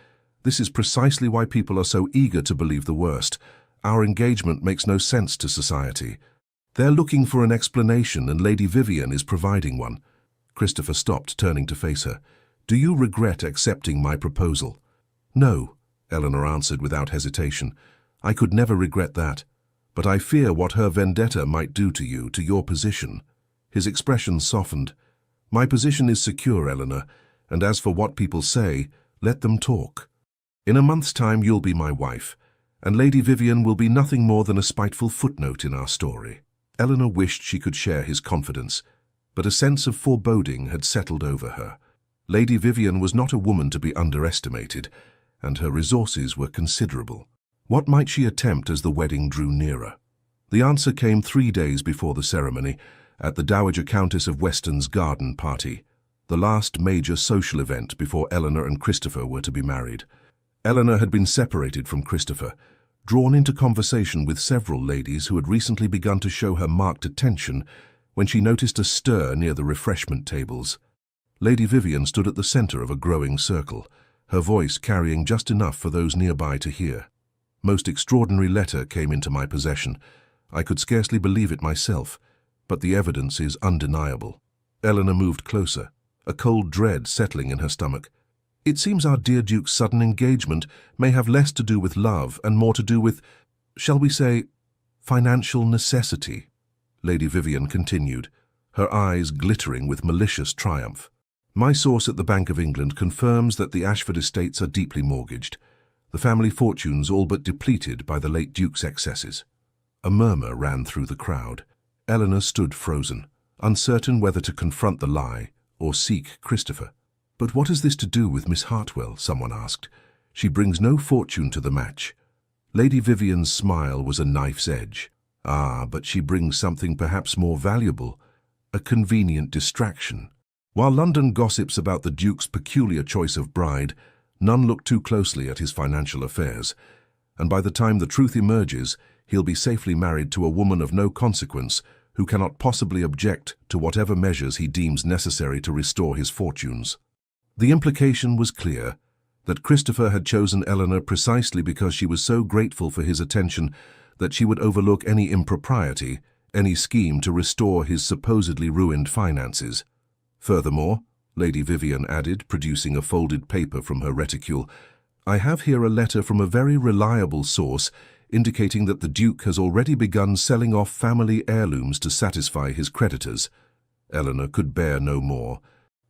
A: this is precisely why people are so eager to believe the worst. Our engagement makes no sense to society. They're looking for an explanation, and Lady Vivian is providing one." Christopher stopped, turning to face her. "Do you regret accepting my proposal?" "No," Eleanor answered without hesitation. "I could never regret that. But I fear what her vendetta might do to you, to your position." His expression softened. "My position is secure, Eleanor, and as for what people say, let them talk. In a month's time you'll be my wife, and Lady Vivian will be nothing more than a spiteful footnote in our story." Eleanor wished she could share his confidence, but a sense of foreboding had settled over her. Lady Vivian was not a woman to be underestimated, and her resources were considerable. What might she attempt as the wedding drew nearer? The answer came 3 days before the ceremony, at the Dowager Countess of Weston's garden party, the last major social event before Eleanor and Christopher were to be married. Eleanor had been separated from Christopher, drawn into conversation with several ladies who had recently begun to show her marked attention when she noticed a stir near the refreshment tables. Lady Vivian stood at the centre of a growing circle, her voice carrying just enough for those nearby to hear. "Most extraordinary letter came into my possession. I could scarcely believe it myself, but the evidence is undeniable." Eleanor moved closer, a cold dread settling in her stomach. "It seems our dear Duke's sudden engagement may have less to do with love and more to do with, shall we say, financial necessity," Lady Vivian continued, her eyes glittering with malicious triumph. "My source at the Bank of England confirms that the Ashford estates are deeply mortgaged, the family fortunes all but depleted by the late Duke's excesses." A murmur ran through the crowd. Eleanor stood frozen, uncertain whether to confront the lie or seek Christopher. "But what has this to do with Miss Hartwell?" someone asked. "She brings no fortune to the match." Lady Vivian's smile was a knife's edge. "Ah, but she brings something perhaps more valuable, a convenient distraction." While London gossips about the Duke's peculiar choice of bride, none look too closely at his financial affairs, and by the time the truth emerges, he'll be safely married to a woman of no consequence who cannot possibly object to whatever measures he deems necessary to restore his fortunes. The implication was clear, that Christopher had chosen Eleanor precisely because she was so grateful for his attention that she would overlook any impropriety, any scheme to restore his supposedly ruined finances. Furthermore, Lady Vivian added, producing a folded paper from her reticule, "I have here a letter from a very reliable source indicating that the Duke has already begun selling off family heirlooms to satisfy his creditors." Eleanor could bear no more.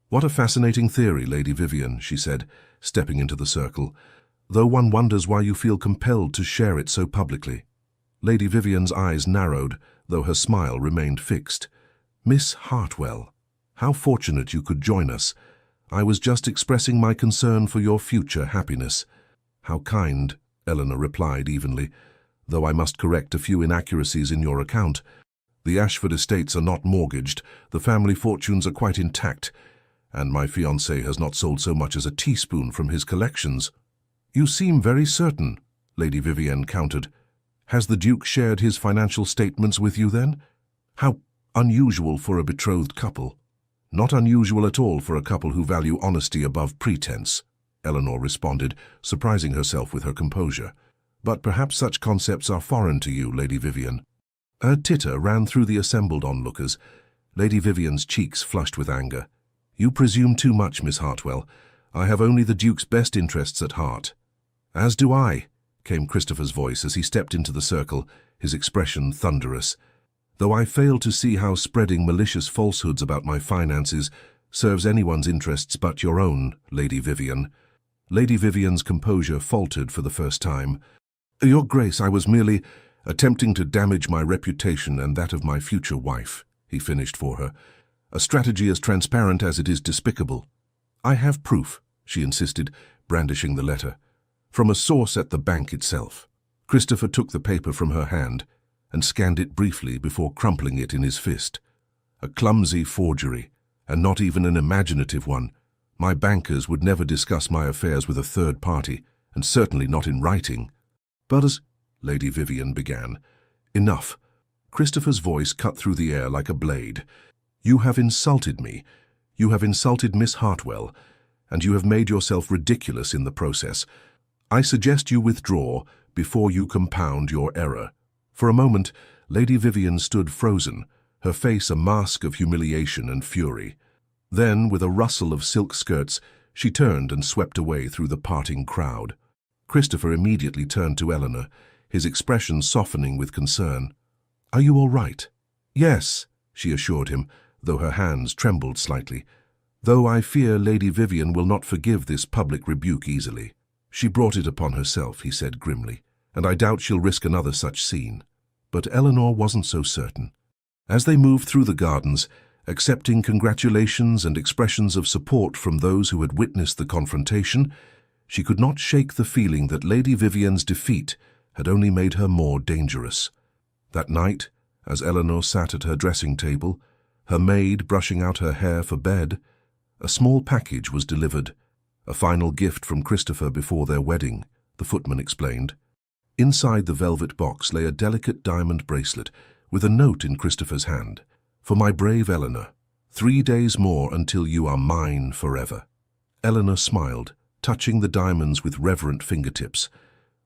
A: "What a fascinating theory, Lady Vivian," she said, stepping into the circle, "though one wonders why you feel compelled to share it so publicly." Lady Vivian's eyes narrowed, though her smile remained fixed. "Miss Hartwell, how fortunate you could join us. I was just expressing my concern for your future happiness." "How kind," Eleanor replied evenly, "though I must correct a few inaccuracies in your account. The Ashford estates are not mortgaged, the family fortunes are quite intact, and my fiancé has not sold so much as a teaspoon from his collections." "You seem very certain," Lady Vivian countered. "Has the Duke shared his financial statements with you then? How unusual for a betrothed couple." "Not unusual at all for a couple who value honesty above pretense," Eleanor responded, surprising herself with her composure. "But perhaps such concepts are foreign to you, Lady Vivian." A titter ran through the assembled onlookers. Lady Vivian's cheeks flushed with anger. "You presume too much, Miss Hartwell. I have only the Duke's best interests at heart." "As do I," came Christopher's voice as he stepped into the circle, his expression thunderous. "Though I fail to see how spreading malicious falsehoods about my finances serves anyone's interests but your own, Lady Vivian." Lady Vivian's composure faltered for the first time. "Your Grace, I was merely attempting to damage my reputation and that of my future wife," he finished for her. "A strategy as transparent as it is despicable." "I have proof," she insisted, brandishing the letter. "From a source at the bank itself." Christopher took the paper from her hand and scanned it briefly before crumpling it in his fist. "A clumsy forgery, and not even an imaginative one. My bankers would never discuss my affairs with a third party, and certainly not in writing." "But as—" Lady Vivian began. "Enough." Christopher's voice cut through the air like a blade. "You have insulted me. You have insulted Miss Hartwell, and you have made yourself ridiculous in the process. I suggest you withdraw before you compound your error." For a moment, Lady Vivian stood frozen, her face a mask of humiliation and fury. Then, with a rustle of silk skirts, she turned and swept away through the parting crowd. Christopher immediately turned to Eleanor, his expression softening with concern. "Are you all right?" "Yes," she assured him, though her hands trembled slightly. "Though I fear Lady Vivian will not forgive this public rebuke easily." "She brought it upon herself," he said grimly, "and I doubt she'll risk another such scene." But Eleanor wasn't so certain. As they moved through the gardens, accepting congratulations and expressions of support from those who had witnessed the confrontation, she could not shake the feeling that Lady Vivian's defeat had only made her more dangerous. That night, as Eleanor sat at her dressing table, her maid brushing out her hair for bed, a small package was delivered, a final gift from Christopher before their wedding, the footman explained. Inside the velvet box lay a delicate diamond bracelet with a note in Christopher's hand. "For my brave Eleanor, 3 days more until you are mine forever." Eleanor smiled, touching the diamonds with reverent fingertips.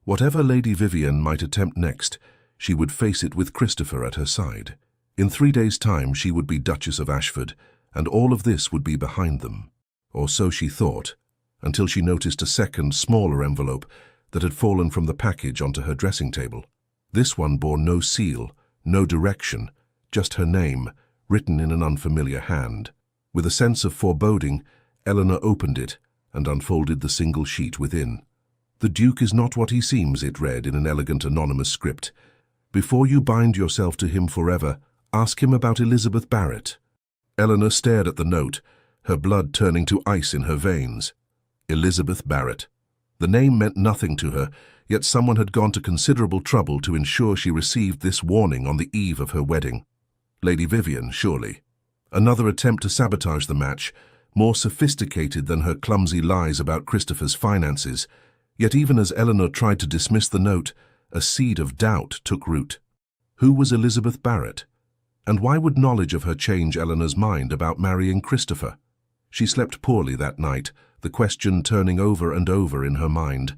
A: Whatever Lady Vivian might attempt next, she would face it with Christopher at her side. In 3 days' time she would be Duchess of Ashford, and all of this would be behind them. Or so she thought, until she noticed a second, smaller envelope that had fallen from the package onto her dressing table. This one bore no seal, no direction, just her name, written in an unfamiliar hand. With a sense of foreboding, Eleanor opened it and unfolded the single sheet within. "The Duke is not what he seems," it read in an elegant anonymous script. "Before you bind yourself to him forever, ask him about Elizabeth Barrett." Eleanor stared at the note, her blood turning to ice in her veins. Elizabeth Barrett. The name meant nothing to her, yet someone had gone to considerable trouble to ensure she received this warning on the eve of her wedding. Lady Vivian, surely. Another attempt to sabotage the match, more sophisticated than her clumsy lies about Christopher's finances. Yet even as Eleanor tried to dismiss the note, a seed of doubt took root. Who was Elizabeth Barrett? And why would knowledge of her change Eleanor's mind about marrying Christopher? She slept poorly that night, the question turning over and over in her mind.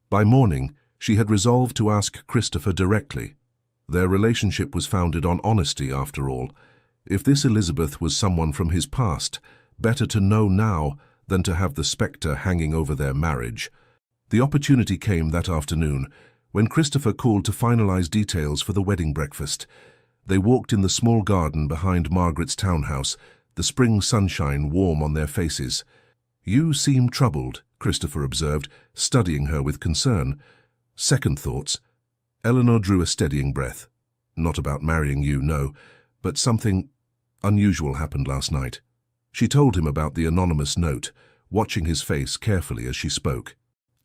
A: By morning, she had resolved to ask Christopher directly. Their relationship was founded on honesty, after all. If this Elizabeth was someone from his past, better to know now than to have the spectre hanging over their marriage. The opportunity came that afternoon, when Christopher called to finalize details for the wedding breakfast. They walked in the small garden behind Margaret's townhouse, the spring sunshine warm on their faces. "You seem troubled," Christopher observed, studying her with concern. "Second thoughts." Eleanor drew a steadying breath. Not about marrying you, no, but something unusual happened last night. She told him about the anonymous note, watching his face carefully as she spoke.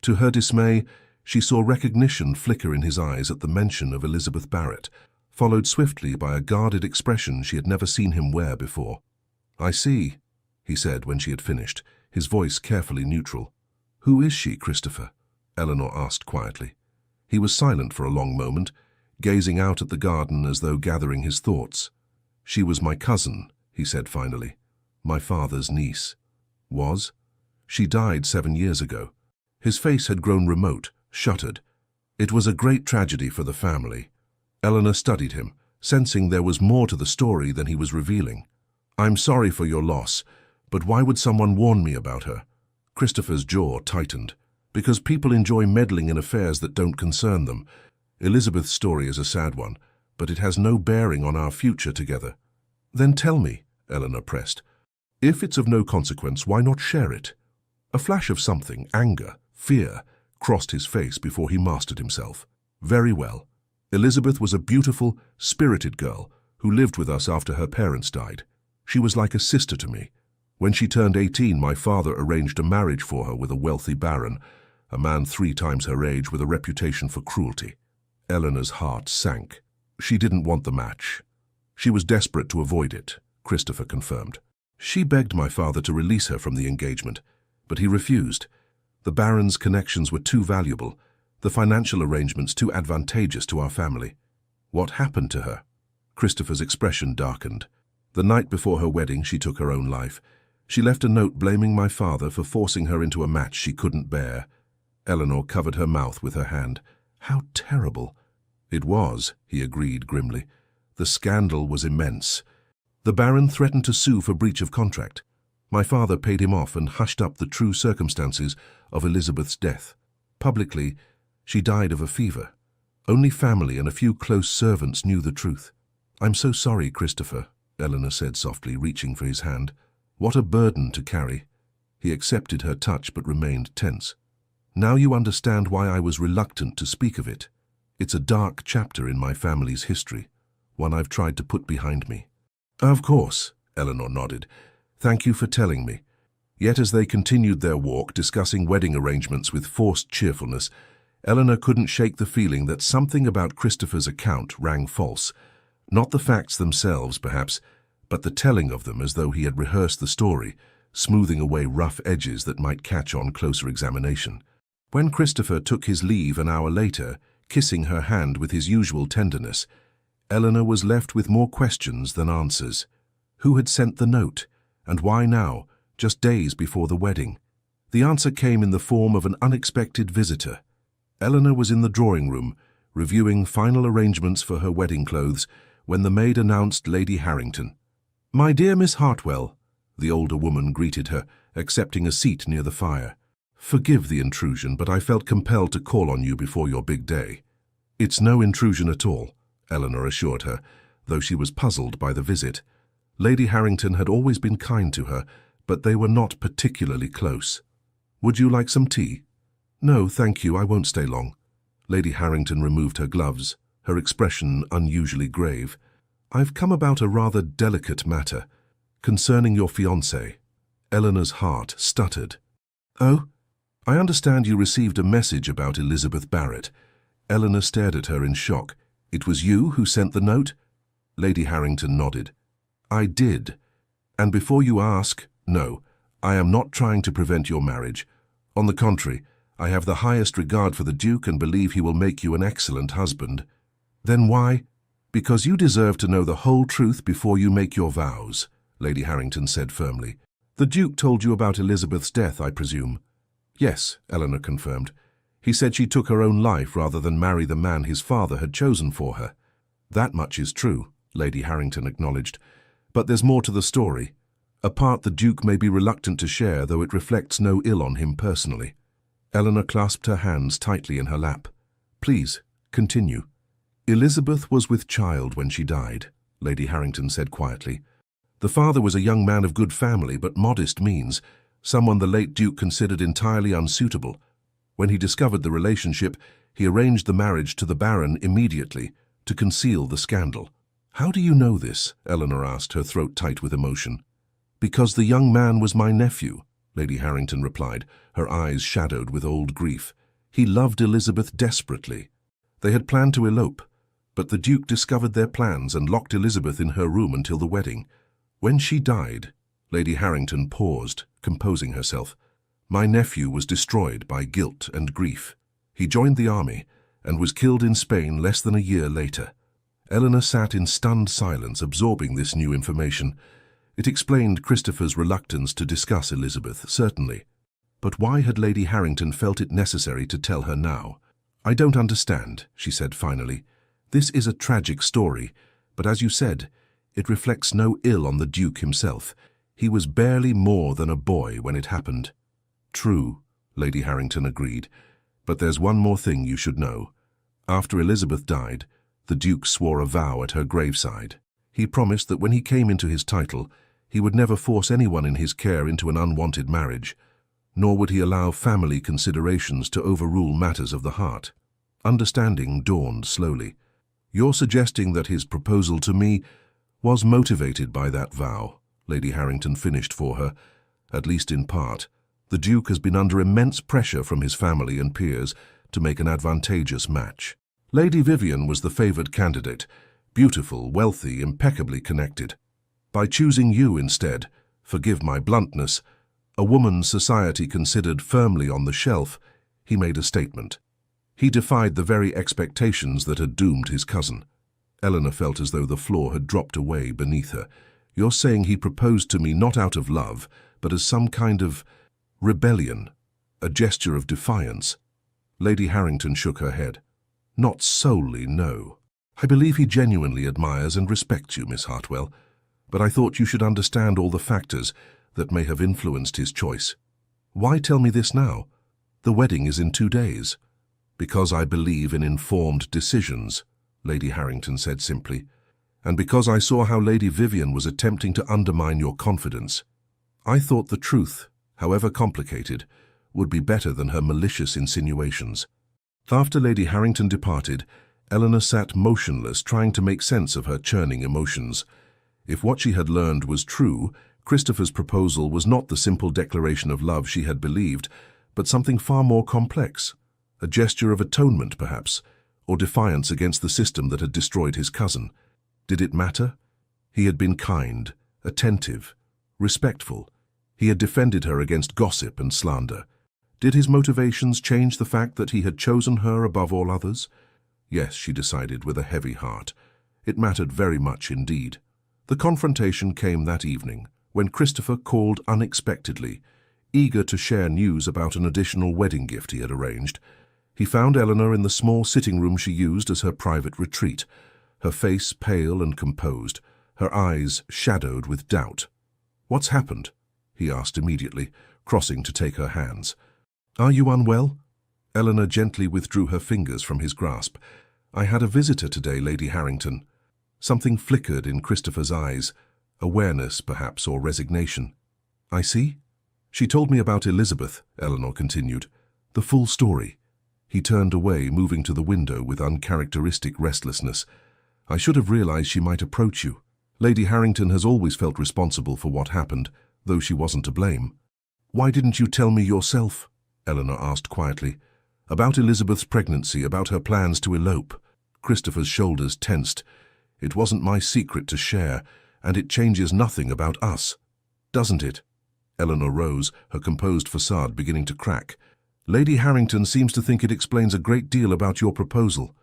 A: To her dismay, she saw recognition flicker in his eyes at the mention of Elizabeth Barrett, followed swiftly by a guarded expression she had never seen him wear before. "I see," he said when she had finished, his voice carefully neutral. "Who is she, Christopher?" Eleanor asked quietly. He was silent for a long moment, gazing out at the garden as though gathering his thoughts. "She was my cousin," he said finally. "My father's niece." "Was?" "She died 7 years ago." His face had grown remote, shuttered. It was a great tragedy for the family. Eleanor studied him, sensing there was more to the story than he was revealing. "I'm sorry for your loss, but why would someone warn me about her?" Christopher's jaw tightened. "Because people enjoy meddling in affairs that don't concern them. Elizabeth's story is a sad one, but it has no bearing on our future together." "Then tell me," Eleanor pressed. "If it's of no consequence, why not share it?" A flash of something, anger, fear, crossed his face before he mastered himself. "Very well. Elizabeth was a beautiful, spirited girl who lived with us after her parents died. She was like a sister to me. When she turned 18, my father arranged a marriage for her with a wealthy baron, a man 3 times her age with a reputation for cruelty." Eleanor's heart sank. She didn't want the match. She was desperate to avoid it, Christopher confirmed. "She begged my father to release her from the engagement, but he refused. The baron's connections were too valuable, the financial arrangements too advantageous to our family." "What happened to her?" Christopher's expression darkened. "The night before her wedding, she took her own life. She left a note blaming my father for forcing her into a match she couldn't bear." Eleanor covered her mouth with her hand. "How terrible!" "It was," he agreed grimly. "The scandal was immense. The baron threatened to sue for breach of contract. My father paid him off and hushed up the true circumstances of Elizabeth's death. Publicly, she died of a fever. Only family and a few close servants knew the truth." "I'm so sorry, Christopher," Eleanor said softly, reaching for his hand. "What a burden to carry." He accepted her touch but remained tense. "Now you understand why I was reluctant to speak of it. It's a dark chapter in my family's history, one I've tried to put behind me." "Of course," Eleanor nodded. "Thank you for telling me." Yet as they continued their walk, discussing wedding arrangements with forced cheerfulness, Eleanor couldn't shake the feeling that something about Christopher's account rang false. Not the facts themselves, perhaps, but the telling of them as though he had rehearsed the story, smoothing away rough edges that might catch on closer examination. When Christopher took his leave an hour later, kissing her hand with his usual tenderness, Eleanor was left with more questions than answers. Who had sent the note? And why now, just days before the wedding? The answer came in the form of an unexpected visitor. Eleanor was in the drawing room, reviewing final arrangements for her wedding clothes, when the maid announced Lady Harrington. "My dear Miss Hartwell," the older woman greeted her, accepting a seat near the fire. "Forgive the intrusion, but I felt compelled to call on you before your big day." "It's no intrusion at all," Eleanor assured her, though she was puzzled by the visit. Lady Harrington had always been kind to her, but they were not particularly close. "Would you like some tea?" "No, thank you, I won't stay long." Lady Harrington removed her gloves, her expression unusually grave. "I've come about a rather delicate matter, concerning your fiancé." Eleanor's heart stuttered. "Oh? I understand you received a message about Elizabeth Barrett." Eleanor stared at her in shock. "It was you who sent the note?" Lady Harrington nodded. "I did. And before you ask, no, I am not trying to prevent your marriage. On the contrary, I have the highest regard for the Duke and believe he will make you an excellent husband." "Then why?" "Because you deserve to know the whole truth before you make your vows," Lady Harrington said firmly. "The Duke told you about Elizabeth's death, I presume?" "Yes," Eleanor confirmed. "He said she took her own life rather than marry the man his father had chosen for her." "That much is true," Lady Harrington acknowledged. "But there's more to the story. A part the Duke may be reluctant to share, though it reflects no ill on him personally." Eleanor clasped her hands tightly in her lap. "Please, continue." "Elizabeth was with child when she died," Lady Harrington said quietly. "The father was a young man of good family but modest means, someone the late Duke considered entirely unsuitable. When he discovered the relationship, he arranged the marriage to the Baron immediately to conceal the scandal. "How do you know this?" Eleanor asked, her throat tight with emotion. "Because the young man was my nephew," Lady Harrington replied, her eyes shadowed with old grief. "He loved Elizabeth desperately. They had planned to elope, but the Duke discovered their plans and locked Elizabeth in her room until the wedding. When she died," Lady Harrington paused, composing herself, "my nephew was destroyed by guilt and grief. He joined the army and was killed in Spain less than a year later." Eleanor sat in stunned silence, absorbing this new information. It explained Christopher's reluctance to discuss Elizabeth, certainly. But why had Lady Harrington felt it necessary to tell her now? "I don't understand," she said finally. "This is a tragic story, but as you said, it reflects no ill on the Duke himself. He was barely more than a boy when it happened." "True," Lady Harrington agreed, "but there's one more thing you should know. After Elizabeth died, the Duke swore a vow at her graveside. He promised that when he came into his title, he would never force anyone in his care into an unwanted marriage, nor would he allow family considerations to overrule matters of the heart." Understanding dawned slowly. "You're suggesting that his proposal to me was motivated by that vow," Lady Harrington finished for her, "at least in part. The Duke has been under immense pressure from his family and peers to make an advantageous match. Lady Vivian was the favoured candidate, beautiful, wealthy, impeccably connected. By choosing you instead, forgive my bluntness, a woman society considered firmly on the shelf, he made a statement. He defied the very expectations that had doomed his cousin." Eleanor felt as though the floor had dropped away beneath her. "You're saying he proposed to me not out of love, but as some kind of rebellion, a gesture of defiance?" Lady Harrington shook her head. "Not solely, no. I believe he genuinely admires and respects you, Miss Hartwell, but I thought you should understand all the factors that may have influenced his choice." "Why tell me this now? The wedding is in 2 days." "Because I believe in informed decisions," Lady Harrington said simply, "and because I saw how Lady Vivian was attempting to undermine your confidence. I thought the truth, however complicated, would be better than her malicious insinuations." After Lady Harrington departed, Eleanor sat motionless, trying to make sense of her churning emotions. If what she had learned was true, Christopher's proposal was not the simple declaration of love she had believed, but something far more complex. A gesture of atonement, perhaps, or defiance against the system that had destroyed his cousin. Did it matter? He had been kind, attentive, respectful. He had defended her against gossip and slander. Did his motivations change the fact that he had chosen her above all others? Yes, she decided with a heavy heart. It mattered very much indeed. The confrontation came that evening, when Christopher called unexpectedly, eager to share news about an additional wedding gift he had arranged. He found Eleanor in the small sitting room she used as her private retreat, her face pale and composed, her eyes shadowed with doubt. "What's happened?" he asked immediately, crossing to take her hands. "Are you unwell?" Eleanor gently withdrew her fingers from his grasp. "I had a visitor today, Lady Harrington." Something flickered in Christopher's eyes, awareness perhaps, or resignation. "I see." "She told me about Elizabeth," Eleanor continued. "The full story." He turned away, moving to the window with uncharacteristic restlessness. "I should have realized she might approach you. Lady Harrington has always felt responsible for what happened, though she wasn't to blame." "Why didn't you tell me yourself?" Eleanor asked quietly. "About Elizabeth's pregnancy, about her plans to elope." Christopher's shoulders tensed. "It wasn't my secret to share, and it changes nothing about us." "Doesn't it?" Eleanor rose, her composed facade beginning to crack. "Lady Harrington seems to think it explains a great deal about your proposal."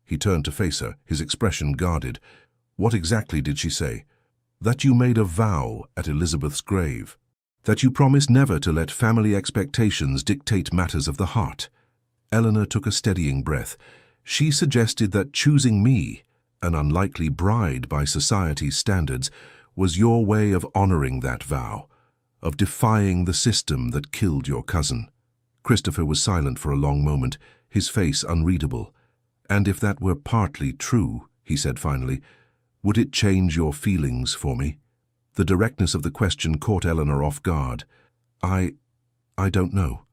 A: He turned to face her, his expression guarded. "What exactly did she say?" "That you made a vow at Elizabeth's grave. That you promised never to let family expectations dictate matters of the heart." Eleanor took a steadying breath. "She suggested that choosing me, an unlikely bride by society's standards, was your way of honoring that vow, of defying the system that killed your cousin." Christopher was silent for a long moment, his face unreadable. "And if that were partly true," he said finally, "would it change your feelings for me?" The directness of the question caught Eleanor off guard. I don't know."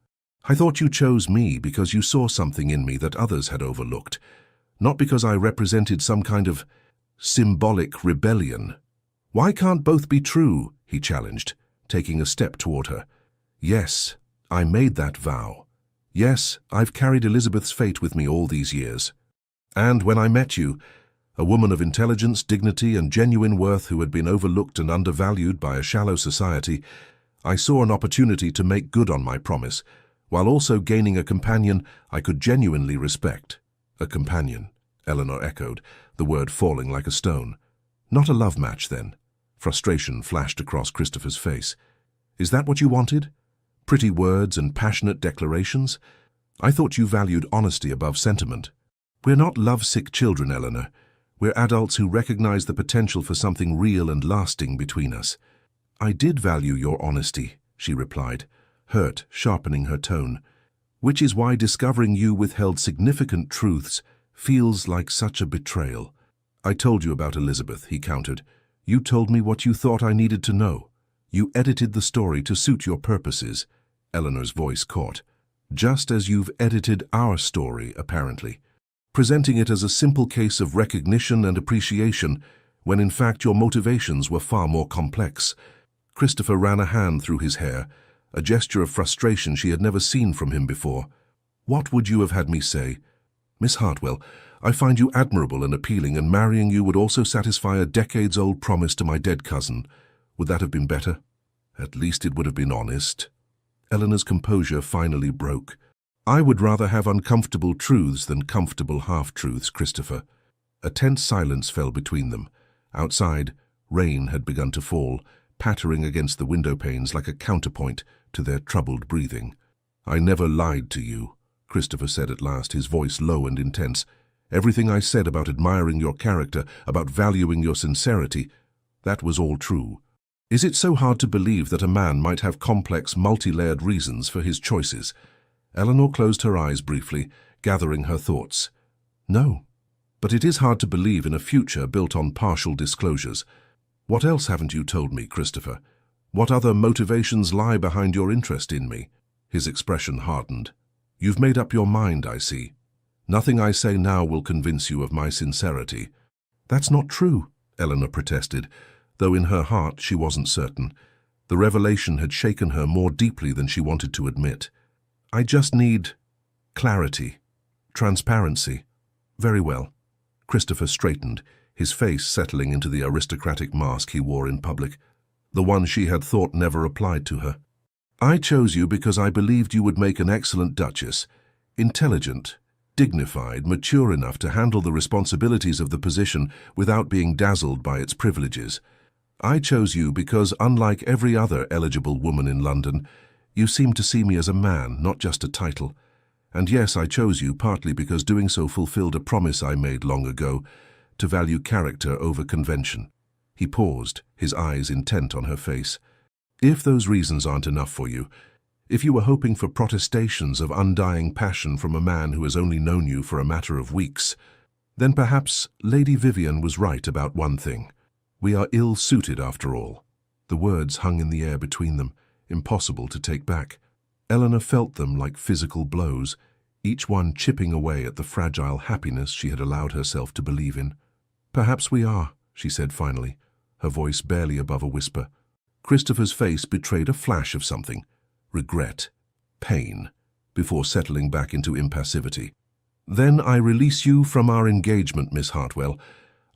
A: I thought you chose me because you saw something in me that others had overlooked, not because I represented some kind of symbolic rebellion. Why can't both be true? He challenged, taking a step toward her. Yes, I made that vow. Yes, I've carried Elizabeth's fate with me all these years. And when I met you, a woman of intelligence, dignity, and genuine worth who had been overlooked and undervalued by a shallow society, I saw an opportunity to make good on my promise, while also gaining a companion I could genuinely respect. A companion, Eleanor echoed, the word falling like a stone. Not a love match, then. Frustration flashed across Christopher's face. Is that what you wanted? Pretty words and passionate declarations? I thought you valued honesty above sentiment. We're not lovesick children, Eleanor. We're adults who recognize the potential for something real and lasting between us. I did value your honesty, she replied, hurt, sharpening her tone. Which is why discovering you withheld significant truths feels like such a betrayal. I told you about Elizabeth, he countered. You told me what you thought I needed to know. You edited the story to suit your purposes, Eleanor's voice caught. Just as you've edited our story, apparently, presenting it as a simple case of recognition and appreciation, when in fact your motivations were far more complex. Christopher ran a hand through his hair, a gesture of frustration she had never seen from him before. What would you have had me say? Miss Hartwell, I find you admirable and appealing, and marrying you would also satisfy a decades-old promise to my dead cousin. Would that have been better? At least it would have been honest. Eleanor's composure finally broke. I would rather have uncomfortable truths than comfortable half-truths, Christopher. A tense silence fell between them. Outside, rain had begun to fall, pattering against the window panes like a counterpoint to their troubled breathing. I never lied to you, Christopher said at last, his voice low and intense. Everything I said about admiring your character, about valuing your sincerity, that was all true. Is it so hard to believe that a man might have complex, multi-layered reasons for his choices? Eleanor closed her eyes briefly, gathering her thoughts. No, but it is hard to believe in a future built on partial disclosures. What else haven't you told me, Christopher? What other motivations lie behind your interest in me? His expression hardened. You've made up your mind, I see. Nothing I say now will convince you of my sincerity. That's not true, Eleanor protested, though in her heart she wasn't certain. The revelation had shaken her more deeply than she wanted to admit. I just need clarity, transparency. Very well. Christopher straightened, his face settling into the aristocratic mask he wore in public, the one she had thought never applied to her. I chose you because I believed you would make an excellent duchess, intelligent, dignified, mature enough to handle the responsibilities of the position without being dazzled by its privileges. I chose you because, unlike every other eligible woman in London, you seemed to see me as a man, not just a title. And yes, I chose you partly because doing so fulfilled a promise I made long ago, to value character over convention. He paused, his eyes intent on her face. If those reasons aren't enough for you, if you were hoping for protestations of undying passion from a man who has only known you for a matter of weeks, then perhaps Lady Vivian was right about one thing. We are ill-suited after all. The words hung in the air between them, impossible to take back. Eleanor felt them like physical blows, each one chipping away at the fragile happiness she had allowed herself to believe in. Perhaps we are, she said finally, her voice barely above a whisper. Christopher's face betrayed a flash of something. Regret, pain, before settling back into impassivity. Then I release you from our engagement, Miss Hartwell.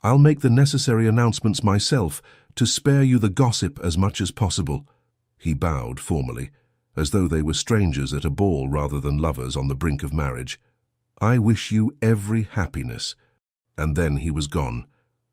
A: I'll make the necessary announcements myself to spare you the gossip as much as possible. He bowed formally, as though they were strangers at a ball rather than lovers on the brink of marriage. I wish you every happiness. And then he was gone,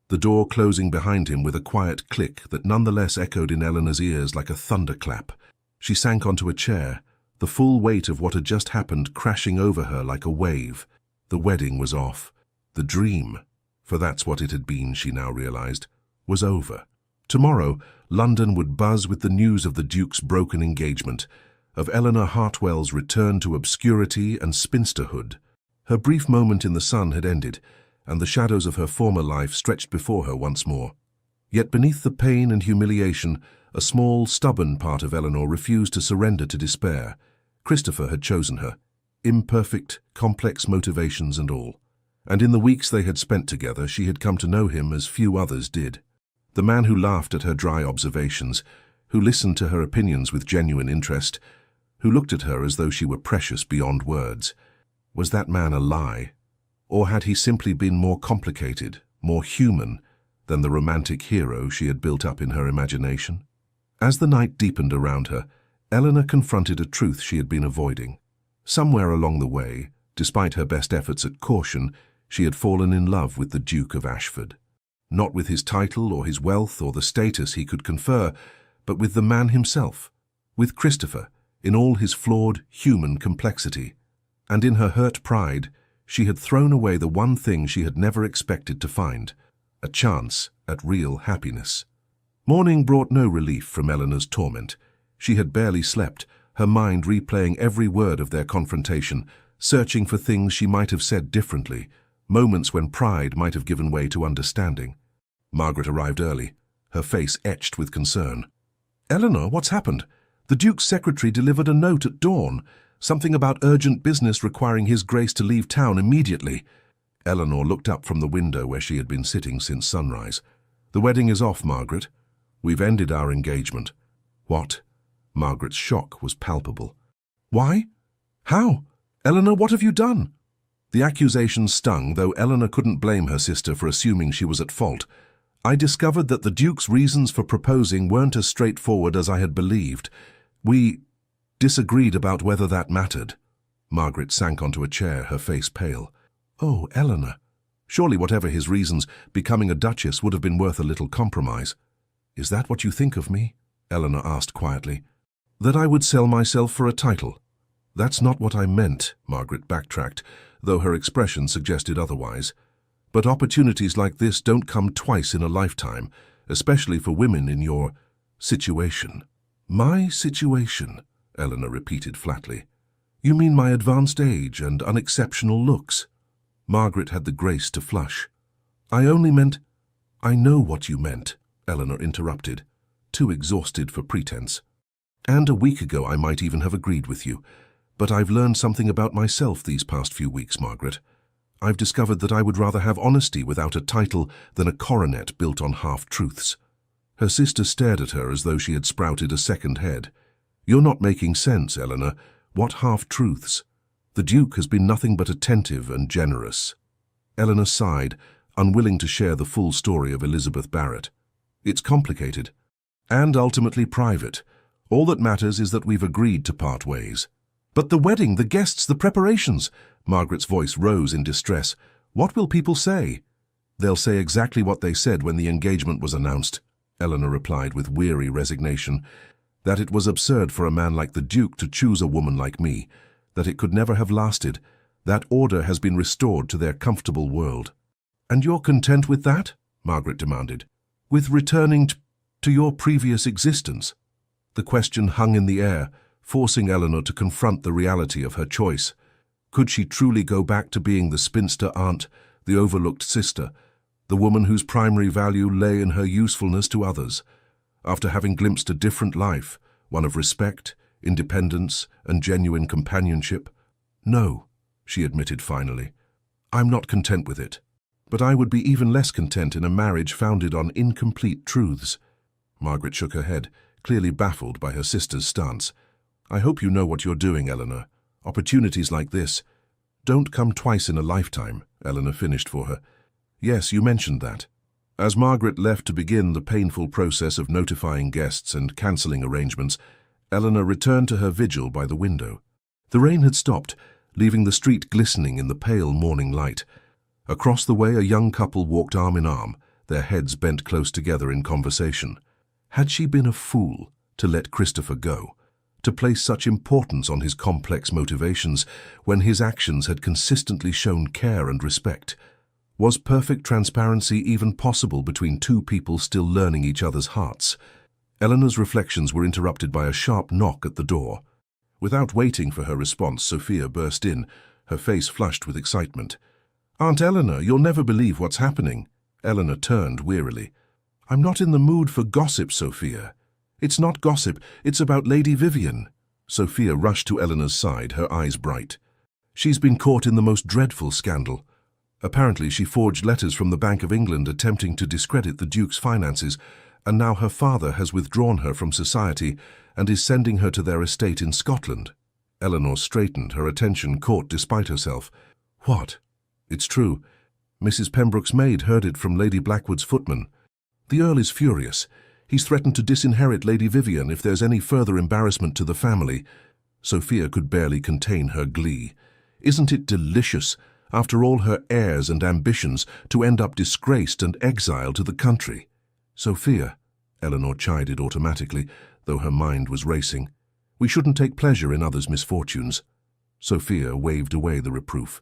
A: the door closing behind him with a quiet click that nonetheless echoed in Eleanor's ears like a thunderclap. She sank onto a chair, the full weight of what had just happened crashing over her like a wave. The wedding was off. The dream, for that's what it had been, she now realized, was over. Tomorrow, London would buzz with the news of the Duke's broken engagement, of Eleanor Hartwell's return to obscurity and spinsterhood. Her brief moment in the sun had ended, and the shadows of her former life stretched before her once more. Yet beneath the pain and humiliation, a small, stubborn part of Eleanor refused to surrender to despair. Christopher had chosen her, imperfect, complex motivations and all. And in the weeks they had spent together, she had come to know him as few others did. The man who laughed at her dry observations, who listened to her opinions with genuine interest, who looked at her as though she were precious beyond words. Was that man a lie? Or had he simply been more complicated, more human, than the romantic hero she had built up in her imagination? As the night deepened around her, Eleanor confronted a truth she had been avoiding. Somewhere along the way, despite her best efforts at caution, she had fallen in love with the Duke of Ashford. Not with his title or his wealth or the status he could confer, but with the man himself, with Christopher, in all his flawed, human complexity. And in her hurt pride, she had thrown away the one thing she had never expected to find, a chance at real happiness. Morning brought no relief from Eleanor's torment. She had barely slept, her mind replaying every word of their confrontation, searching for things she might have said differently, moments when pride might have given way to understanding. Margaret arrived early, her face etched with concern. "Eleanor, what's happened? The Duke's secretary delivered a note at dawn, something about urgent business requiring His Grace to leave town immediately." Eleanor looked up from the window where she had been sitting since sunrise. "The wedding is off, Margaret. We've ended our engagement." "What?" Margaret's shock was palpable. "Why? How? Eleanor, what have you done?" The accusation stung, though Eleanor couldn't blame her sister for assuming she was at fault. "I discovered that the Duke's reasons for proposing weren't as straightforward as I had believed. We disagreed about whether that mattered." Margaret sank onto a chair, her face pale. "Oh, Eleanor. Surely whatever his reasons, becoming a duchess would have been worth a little compromise." "Is that what you think of me?" Eleanor asked quietly. "That I would sell myself for a title." "That's not what I meant," Margaret backtracked, though her expression suggested otherwise. "But opportunities like this don't come twice in a lifetime, especially for women in your situation." "My situation?" Eleanor repeated flatly. "You mean my advanced age and unexceptional looks?" Margaret had the grace to flush. "I only meant—" "I know what you meant," Eleanor interrupted, too exhausted for pretense. "And a week ago I might even have agreed with you. But I've learned something about myself these past few weeks, Margaret. I've discovered that I would rather have honesty without a title than a coronet built on half-truths." Her sister stared at her as though she had sprouted a second head. "You're not making sense, Eleanor. What half-truths? The Duke has been nothing but attentive and generous." Eleanor sighed, unwilling to share the full story of Elizabeth Barrett. "It's complicated. And ultimately private. All that matters is that we've agreed to part ways." "But the wedding, the guests, the preparations!" Margaret's voice rose in distress. "What will people say?" "They'll say exactly what they said when the engagement was announced," Eleanor replied with weary resignation. "That it was absurd for a man like the Duke to choose a woman like me, that it could never have lasted, that order has been restored to their comfortable world." "And you're content with that?" Margaret demanded. "With returning to your previous existence?" The question hung in the air, forcing Eleanor to confront the reality of her choice. Could she truly go back to being the spinster aunt, the overlooked sister, the woman whose primary value lay in her usefulness to others, after having glimpsed a different life, one of respect, independence, and genuine companionship? "No," she admitted finally. "I'm not content with it. But I would be even less content in a marriage founded on incomplete truths." Margaret shook her head, clearly baffled by her sister's stance. "I hope you know what you're doing, Eleanor. Opportunities like this don't come twice in a lifetime," Eleanor finished for her. "Yes, you mentioned that." As Margaret left to begin the painful process of notifying guests and cancelling arrangements, Eleanor returned to her vigil by the window. The rain had stopped, leaving the street glistening in the pale morning light. Across the way, a young couple walked arm in arm, their heads bent close together in conversation. Had she been a fool to let Christopher go, to place such importance on his complex motivations when his actions had consistently shown care and respect? Was perfect transparency even possible between two people still learning each other's hearts? Eleanor's reflections were interrupted by a sharp knock at the door. Without waiting for her response, Sophia burst in, her face flushed with excitement. "Aunt Eleanor, you'll never believe what's happening." Eleanor turned wearily. "I'm not in the mood for gossip, Sophia. It's not gossip, it's about Lady Vivian." Sophia rushed to Eleanor's side, her eyes bright. She's been caught in the most dreadful scandal. Apparently she forged letters from the Bank of England attempting to discredit the Duke's finances, and now her father has withdrawn her from society and is sending her to their estate in Scotland. Eleanor straightened, her attention caught despite herself. What? It's true. Mrs. Pembroke's maid heard it from Lady Blackwood's footman. The Earl is furious. He's threatened to disinherit Lady Vivian if there's any further embarrassment to the family. Sophia could barely contain her glee. Isn't it delicious, after all her airs and ambitions, to end up disgraced and exiled to the country? Sophia, Eleanor chided automatically, though her mind was racing. We shouldn't take pleasure in others' misfortunes. Sophia waved away the reproof.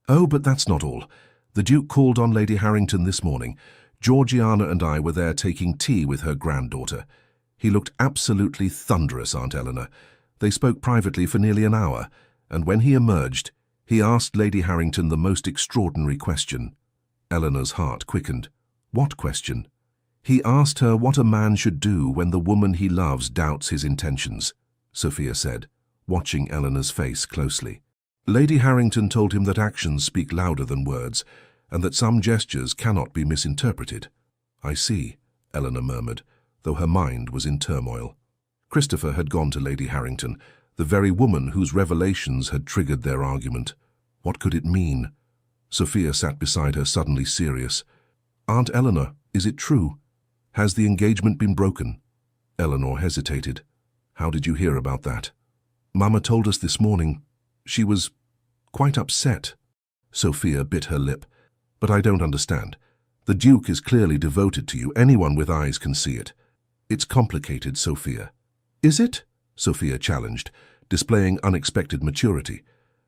A: Oh, but that's not all. The Duke called on Lady Harrington this morning. Georgiana and I were there taking tea with her granddaughter. He looked absolutely thunderous, Aunt Eleanor. They spoke privately for nearly an hour, and when he emerged, he asked Lady Harrington the most extraordinary question. Eleanor's heart quickened. What question? He asked her what a man should do when the woman he loves doubts his intentions, Sophia said, watching Eleanor's face closely. Lady Harrington told him that actions speak louder than words, and that some gestures cannot be misinterpreted. I see, Eleanor murmured, though her mind was in turmoil. Christopher had gone to Lady Harrington, the very woman whose revelations had triggered their argument. What could it mean? Sophia sat beside her, suddenly serious. Aunt Eleanor, is it true? Has the engagement been broken? Eleanor hesitated. How did you hear about that? Mama told us this morning. She was quite upset. Sophia bit her lip. But I don't understand. The Duke is clearly devoted to you. Anyone with eyes can see it. It's complicated, Sophia. Is it? Sophia challenged, displaying unexpected maturity.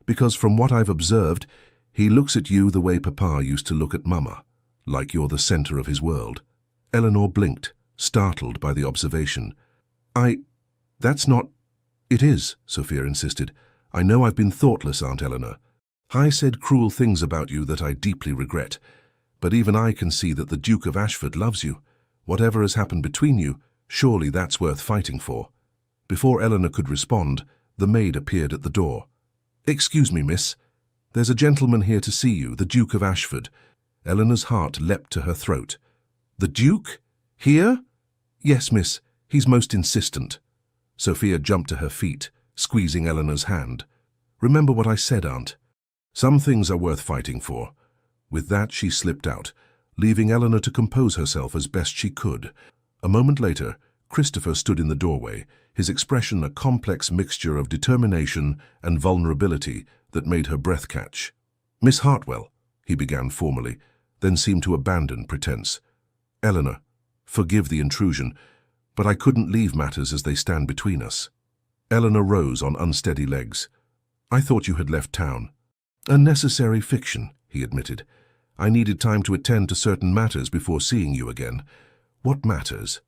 A: Because from what I've observed, he looks at you the way Papa used to look at Mama, like you're the center of his world. Eleanor blinked, startled by the observation. That's not... It is, Sophia insisted. I know I've been thoughtless, Aunt Eleanor. I said cruel things about you that I deeply regret. But even I can see that the Duke of Ashford loves you. Whatever has happened between you, surely that's worth fighting for. Before Eleanor could respond, the maid appeared at the door. Excuse me, miss. There's a gentleman here to see you, the Duke of Ashford. Eleanor's heart leapt to her throat. The Duke? Here? Yes, miss. He's most insistent. Sophia jumped to her feet, squeezing Eleanor's hand. Remember what I said, Aunt. Some things are worth fighting for. With that, she slipped out, leaving Eleanor to compose herself as best she could. A moment later, Christopher stood in the doorway, his expression a complex mixture of determination and vulnerability that made her breath catch. Miss Hartwell, he began formally, then seemed to abandon pretense. Eleanor, forgive the intrusion, but I couldn't leave matters as they stand between us. Eleanor rose on unsteady legs. I thought you had left town. A necessary fiction, he admitted. I needed time to attend to certain matters before seeing you again. What matters?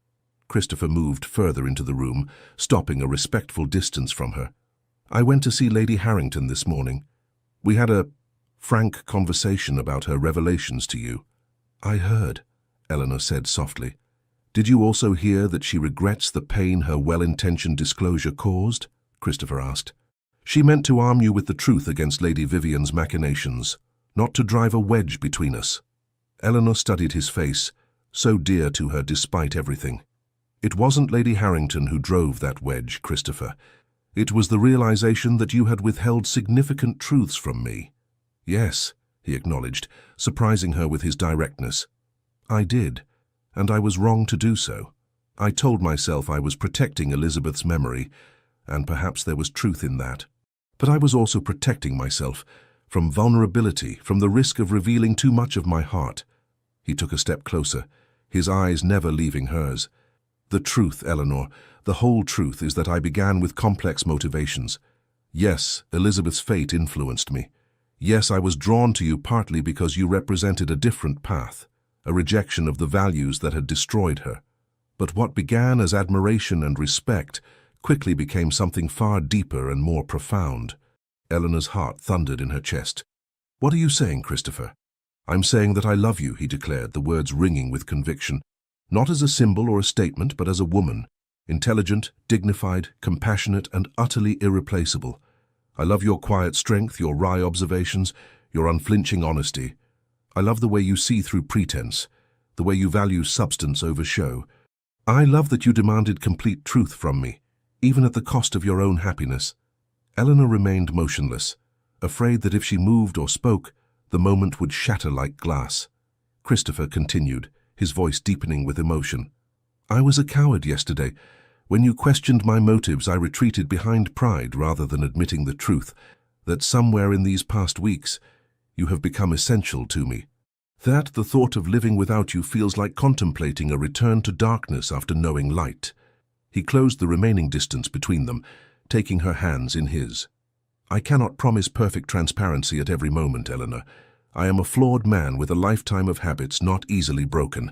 A: Christopher moved further into the room, stopping a respectful distance from her. I went to see Lady Harrington this morning. We had a frank conversation about her revelations to you. I heard, Eleanor said softly. Did you also hear that she regrets the pain her well-intentioned disclosure caused? Christopher asked. She meant to arm you with the truth against Lady Vivian's machinations, not to drive a wedge between us. Eleanor studied his face, so dear to her despite everything. It wasn't Lady Harrington who drove that wedge, Christopher. It was the realization that you had withheld significant truths from me. Yes, he acknowledged, surprising her with his directness. I did, and I was wrong to do so. I told myself I was protecting Elizabeth's memory, and perhaps there was truth in that. But I was also protecting myself from vulnerability, from the risk of revealing too much of my heart. He took a step closer, his eyes never leaving hers. The truth, Eleanor, the whole truth is that I began with complex motivations. Yes, Elizabeth's fate influenced me. Yes, I was drawn to you partly because you represented a different path, a rejection of the values that had destroyed her. But what began as admiration and respect quickly became something far deeper and more profound. Eleanor's heart thundered in her chest. What are you saying, Christopher? I'm saying that I love you, he declared, the words ringing with conviction. Not as a symbol or a statement, but as a woman. Intelligent, dignified, compassionate, and utterly irreplaceable. I love your quiet strength, your wry observations, your unflinching honesty. I love the way you see through pretense, the way you value substance over show. I love that you demanded complete truth from me, even at the cost of your own happiness. Eleanor remained motionless, afraid that if she moved or spoke, the moment would shatter like glass. Christopher continued, his voice deepening with emotion. I was a coward yesterday. When you questioned my motives, I retreated behind pride rather than admitting the truth, that somewhere in these past weeks, you have become essential to me. That the thought of living without you feels like contemplating a return to darkness after knowing light. He closed the remaining distance between them, taking her hands in his. I cannot promise perfect transparency at every moment, Eleanor. I am a flawed man with a lifetime of habits not easily broken,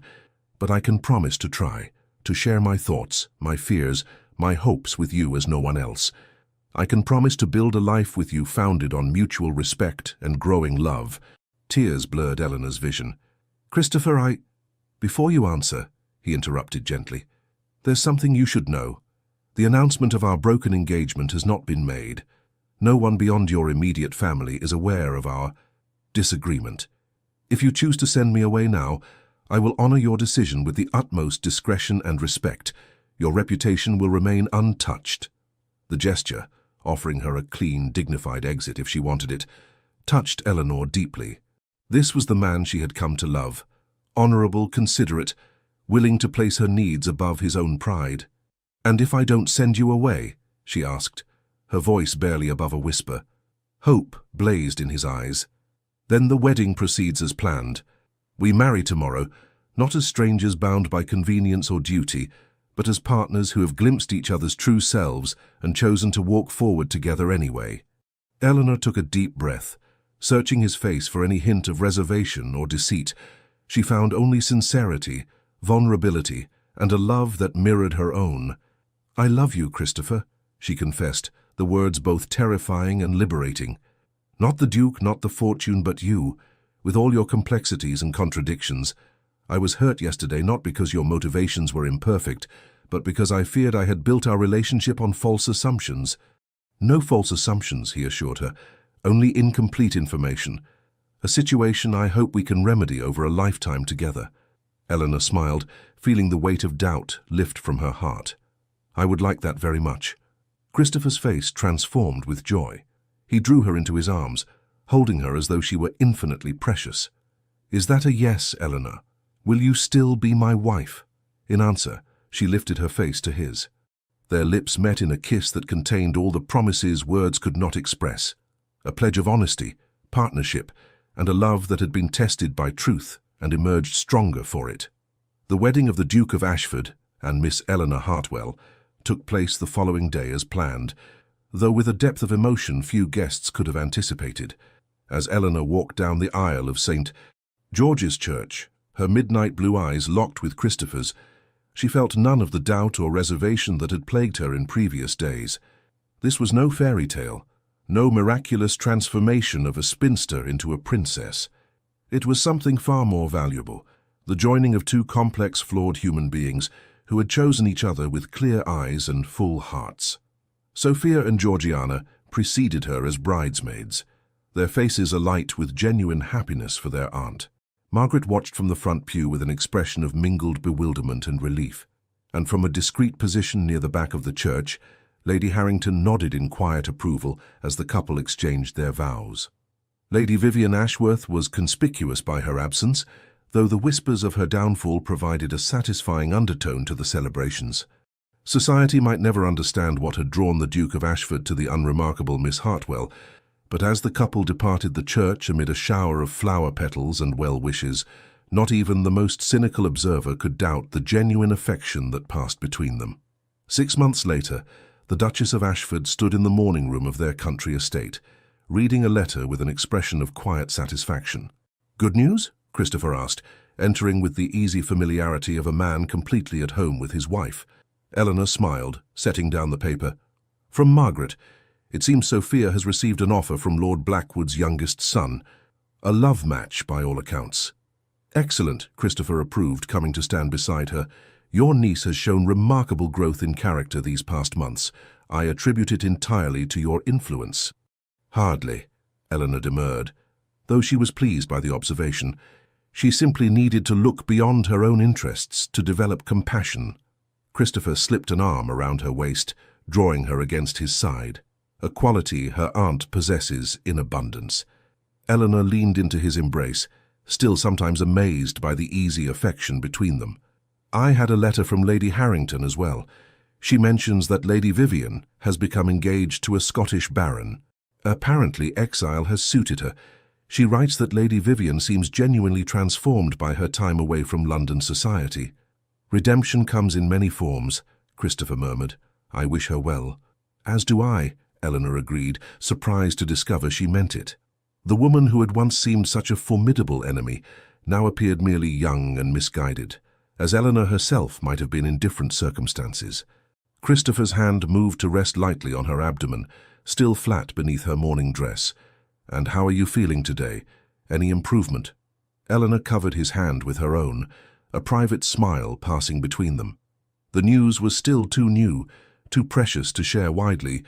A: but I can promise to try, to share my thoughts, my fears, my hopes with you as no one else. I can promise to build a life with you founded on mutual respect and growing love. Tears blurred Eleanor's vision. Christopher, Before you answer, he interrupted gently, there's something you should know. The announcement of our broken engagement has not been made. No one beyond your immediate family is aware of our disagreement. If you choose to send me away now, I will honor your decision with the utmost discretion and respect. Your reputation will remain untouched. The gesture, offering her a clean, dignified exit if she wanted it, touched Eleanor deeply. This was the man she had come to love, honorable, considerate, willing to place her needs above his own pride. And if I don't send you away? She asked, her voice barely above a whisper. Hope blazed in his eyes. Then the wedding proceeds as planned. We marry tomorrow, not as strangers bound by convenience or duty, but as partners who have glimpsed each other's true selves and chosen to walk forward together anyway. Eleanor took a deep breath, searching his face for any hint of reservation or deceit. She found only sincerity, vulnerability, and a love that mirrored her own. I love you, Christopher, she confessed, the words both terrifying and liberating. Not the Duke, not the fortune, but you, with all your complexities and contradictions. I was hurt yesterday not because your motivations were imperfect, but because I feared I had built our relationship on false assumptions. No false assumptions, he assured her, only incomplete information. A situation I hope we can remedy over a lifetime together. Eleanor smiled, feeling the weight of doubt lift from her heart. I would like that very much. Christopher's face transformed with joy. He drew her into his arms, holding her as though she were infinitely precious. Is that a yes, Eleanor? Will you still be my wife? In answer, she lifted her face to his. Their lips met in a kiss that contained all the promises words could not express. A pledge of honesty, partnership, and a love that had been tested by truth and emerged stronger for it. The wedding of the Duke of Ashford and Miss Eleanor Hartwell took place the following day as planned, though with a depth of emotion few guests could have anticipated. As Eleanor walked down the aisle of St. George's Church, her midnight blue eyes locked with Christopher's, she felt none of the doubt or reservation that had plagued her in previous days. This was no fairy tale, no miraculous transformation of a spinster into a princess. It was something far more valuable, the joining of two complex, flawed human beings who had chosen each other with clear eyes and full hearts. Sophia and Georgiana preceded her as bridesmaids, their faces alight with genuine happiness for their aunt. Margaret watched from the front pew with an expression of mingled bewilderment and relief, and from a discreet position near the back of the church, Lady Harrington nodded in quiet approval as the couple exchanged their vows. Lady Vivian Ashworth was conspicuous by her absence, though the whispers of her downfall provided a satisfying undertone to the celebrations. Society might never understand what had drawn the Duke of Ashford to the unremarkable Miss Hartwell, but as the couple departed the church amid a shower of flower petals and well-wishes, not even the most cynical observer could doubt the genuine affection that passed between them. 6 months later, the Duchess of Ashford stood in the morning room of their country estate, reading a letter with an expression of quiet satisfaction. "Good news?" Christopher asked, entering with the easy familiarity of a man completely at home with his wife. Eleanor smiled, setting down the paper. "From Margaret. It seems Sophia has received an offer from Lord Blackwood's youngest son. A love match, by all accounts." "Excellent," Christopher approved, coming to stand beside her. Your niece has shown remarkable growth in character these past months. I attribute it entirely to your influence." "Hardly," Eleanor demurred, though she was pleased by the observation. She simply needed to look beyond her own interests to develop compassion. Christopher slipped an arm around her waist, drawing her against his side, a quality her aunt possesses in abundance. Eleanor leaned into his embrace, still sometimes amazed by the easy affection between them. "I had a letter from Lady Harrington as well. She mentions that Lady Vivian has become engaged to a Scottish baron. Apparently exile has suited her. She writes that Lady Vivian seems genuinely transformed by her time away from London society." "Redemption comes in many forms," Christopher murmured. "I wish her well." "As do I," Eleanor agreed, surprised to discover she meant it. The woman who had once seemed such a formidable enemy now appeared merely young and misguided, as Eleanor herself might have been in different circumstances. Christopher's hand moved to rest lightly on her abdomen, still flat beneath her morning dress. "And how are you feeling today? Any improvement?" Eleanor covered his hand with her own, a private smile passing between them. The news was still too new, too precious to share widely,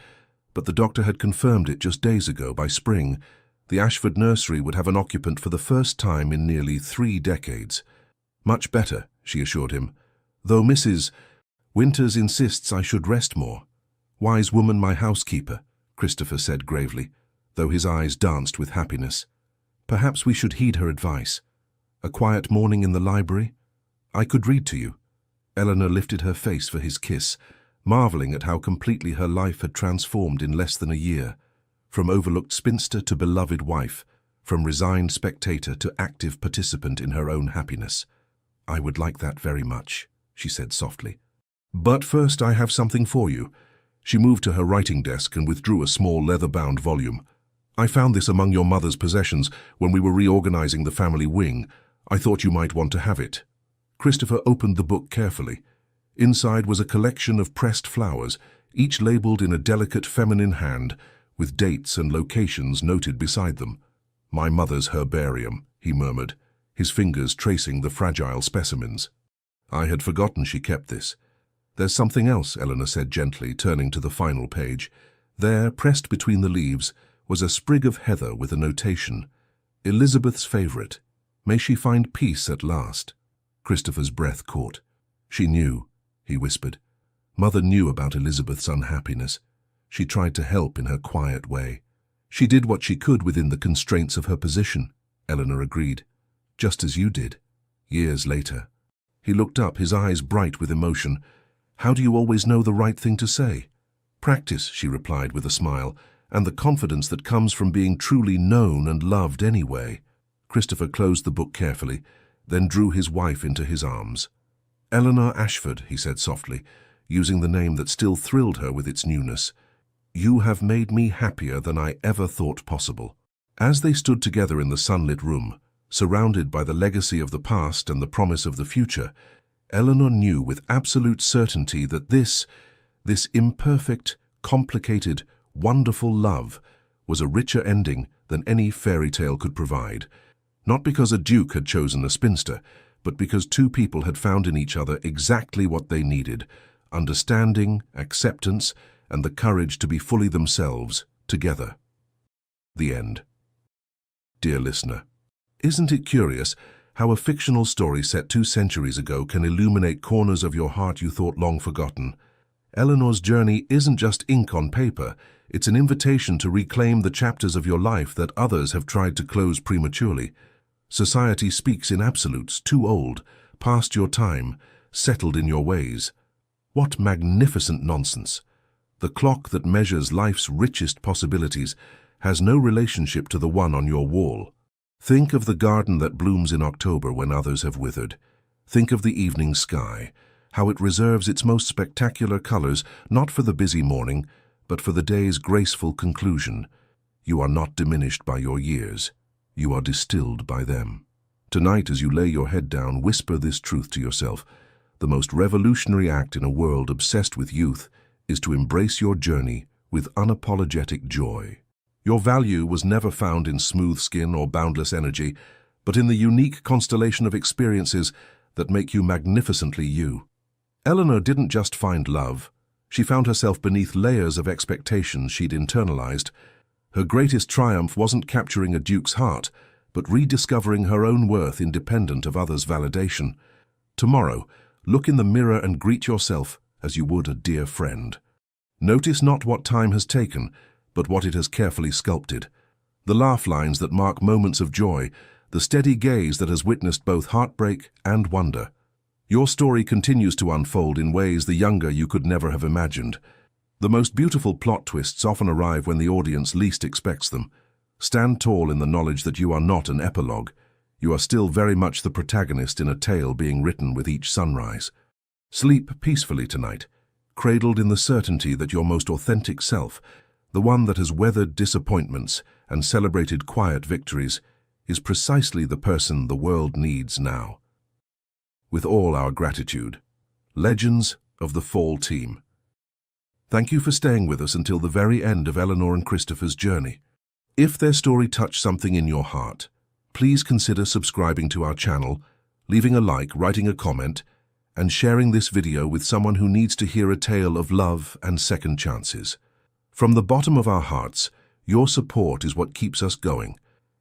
A: but the doctor had confirmed it just days ago. By spring, the Ashford nursery would have an occupant for the first time in nearly 3 decades. "Much better," she assured him, "though Mrs. Winters insists I should rest more." "Wise woman, my housekeeper," Christopher said gravely, though his eyes danced with happiness. "Perhaps we should heed her advice. A quiet morning in the library? I could read to you." Eleanor lifted her face for his kiss, marveling at how completely her life had transformed in less than a year. From overlooked spinster to beloved wife, from resigned spectator to active participant in her own happiness. "I would like that very much," she said softly. "But first I have something for you." She moved to her writing desk and withdrew a small leather-bound volume. "I found this among your mother's possessions when we were reorganizing the family wing. I thought you might want to have it." Christopher opened the book carefully. Inside was a collection of pressed flowers, each labeled in a delicate feminine hand, with dates and locations noted beside them. "My mother's herbarium," he murmured, his fingers tracing the fragile specimens. "I had forgotten she kept this." "There's something else," Eleanor said gently, turning to the final page. There, pressed between the leaves, was a sprig of heather with a notation. "Elizabeth's favourite. May she find peace at last." Christopher's breath caught. "She knew," he whispered. "Mother knew about Elizabeth's unhappiness. She tried to help in her quiet way." "She did what she could within the constraints of her position," Eleanor agreed. "Just as you did, years later." He looked up, his eyes bright with emotion. "How do you always know the right thing to say?" "Practice," she replied with a smile, "and the confidence that comes from being truly known and loved anyway." Christopher closed the book carefully, then drew his wife into his arms. "Eleanor Ashford," he said softly, using the name that still thrilled her with its newness. "You have made me happier than I ever thought possible." As they stood together in the sunlit room, surrounded by the legacy of the past and the promise of the future, Eleanor knew with absolute certainty that this imperfect, complicated, wonderful love was a richer ending than any fairy tale could provide. Not because a duke had chosen a spinster, but because two people had found in each other exactly what they needed: understanding, acceptance, and the courage to be fully themselves, together. The end. Dear listener, isn't it curious how a fictional story set 2 centuries ago can illuminate corners of your heart you thought long forgotten? Eleanor's journey isn't just ink on paper, it's an invitation to reclaim the chapters of your life that others have tried to close prematurely. Society speaks in absolutes: too old, past your time, settled in your ways. What magnificent nonsense! The clock that measures life's richest possibilities has no relationship to the one on your wall. Think of the garden that blooms in October when others have withered. Think of the evening sky, how it reserves its most spectacular colors not for the busy morning, but for the day's graceful conclusion. You are not diminished by your years. You are distilled by them. Tonight, as you lay your head down, whisper this truth to yourself: the most revolutionary act in a world obsessed with youth is to embrace your journey with unapologetic joy. Your value was never found in smooth skin or boundless energy, but in the unique constellation of experiences that make you magnificently you. Eleanor didn't just find love. She found herself beneath layers of expectations she'd internalized. Her greatest triumph wasn't capturing a duke's heart, but rediscovering her own worth independent of others' validation. Tomorrow, look in the mirror and greet yourself as you would a dear friend. Notice not what time has taken, but what it has carefully sculpted. The laugh lines that mark moments of joy, the steady gaze that has witnessed both heartbreak and wonder. Your story continues to unfold in ways the younger you could never have imagined. The most beautiful plot twists often arrive when the audience least expects them. Stand tall in the knowledge that you are not an epilogue. You are still very much the protagonist in a tale being written with each sunrise. Sleep peacefully tonight, cradled in the certainty that your most authentic self, the one that has weathered disappointments and celebrated quiet victories, is precisely the person the world needs now. With all our gratitude, Legends of the Fall Team. Thank you for staying with us until the very end of Eleanor and Christopher's journey. If their story touched something in your heart, please consider subscribing to our channel, leaving a like, writing a comment, and sharing this video with someone who needs to hear a tale of love and second chances. From the bottom of our hearts, your support is what keeps us going,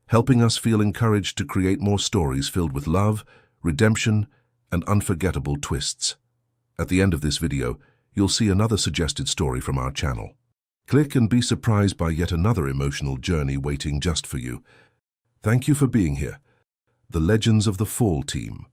A: helping us feel encouraged to create more stories filled with love, redemption, and unforgettable twists. At the end of this video, you'll see another suggested story from our channel. Click and be surprised by yet another emotional journey waiting just for you. Thank you for being here. The Legends of the Fall Team.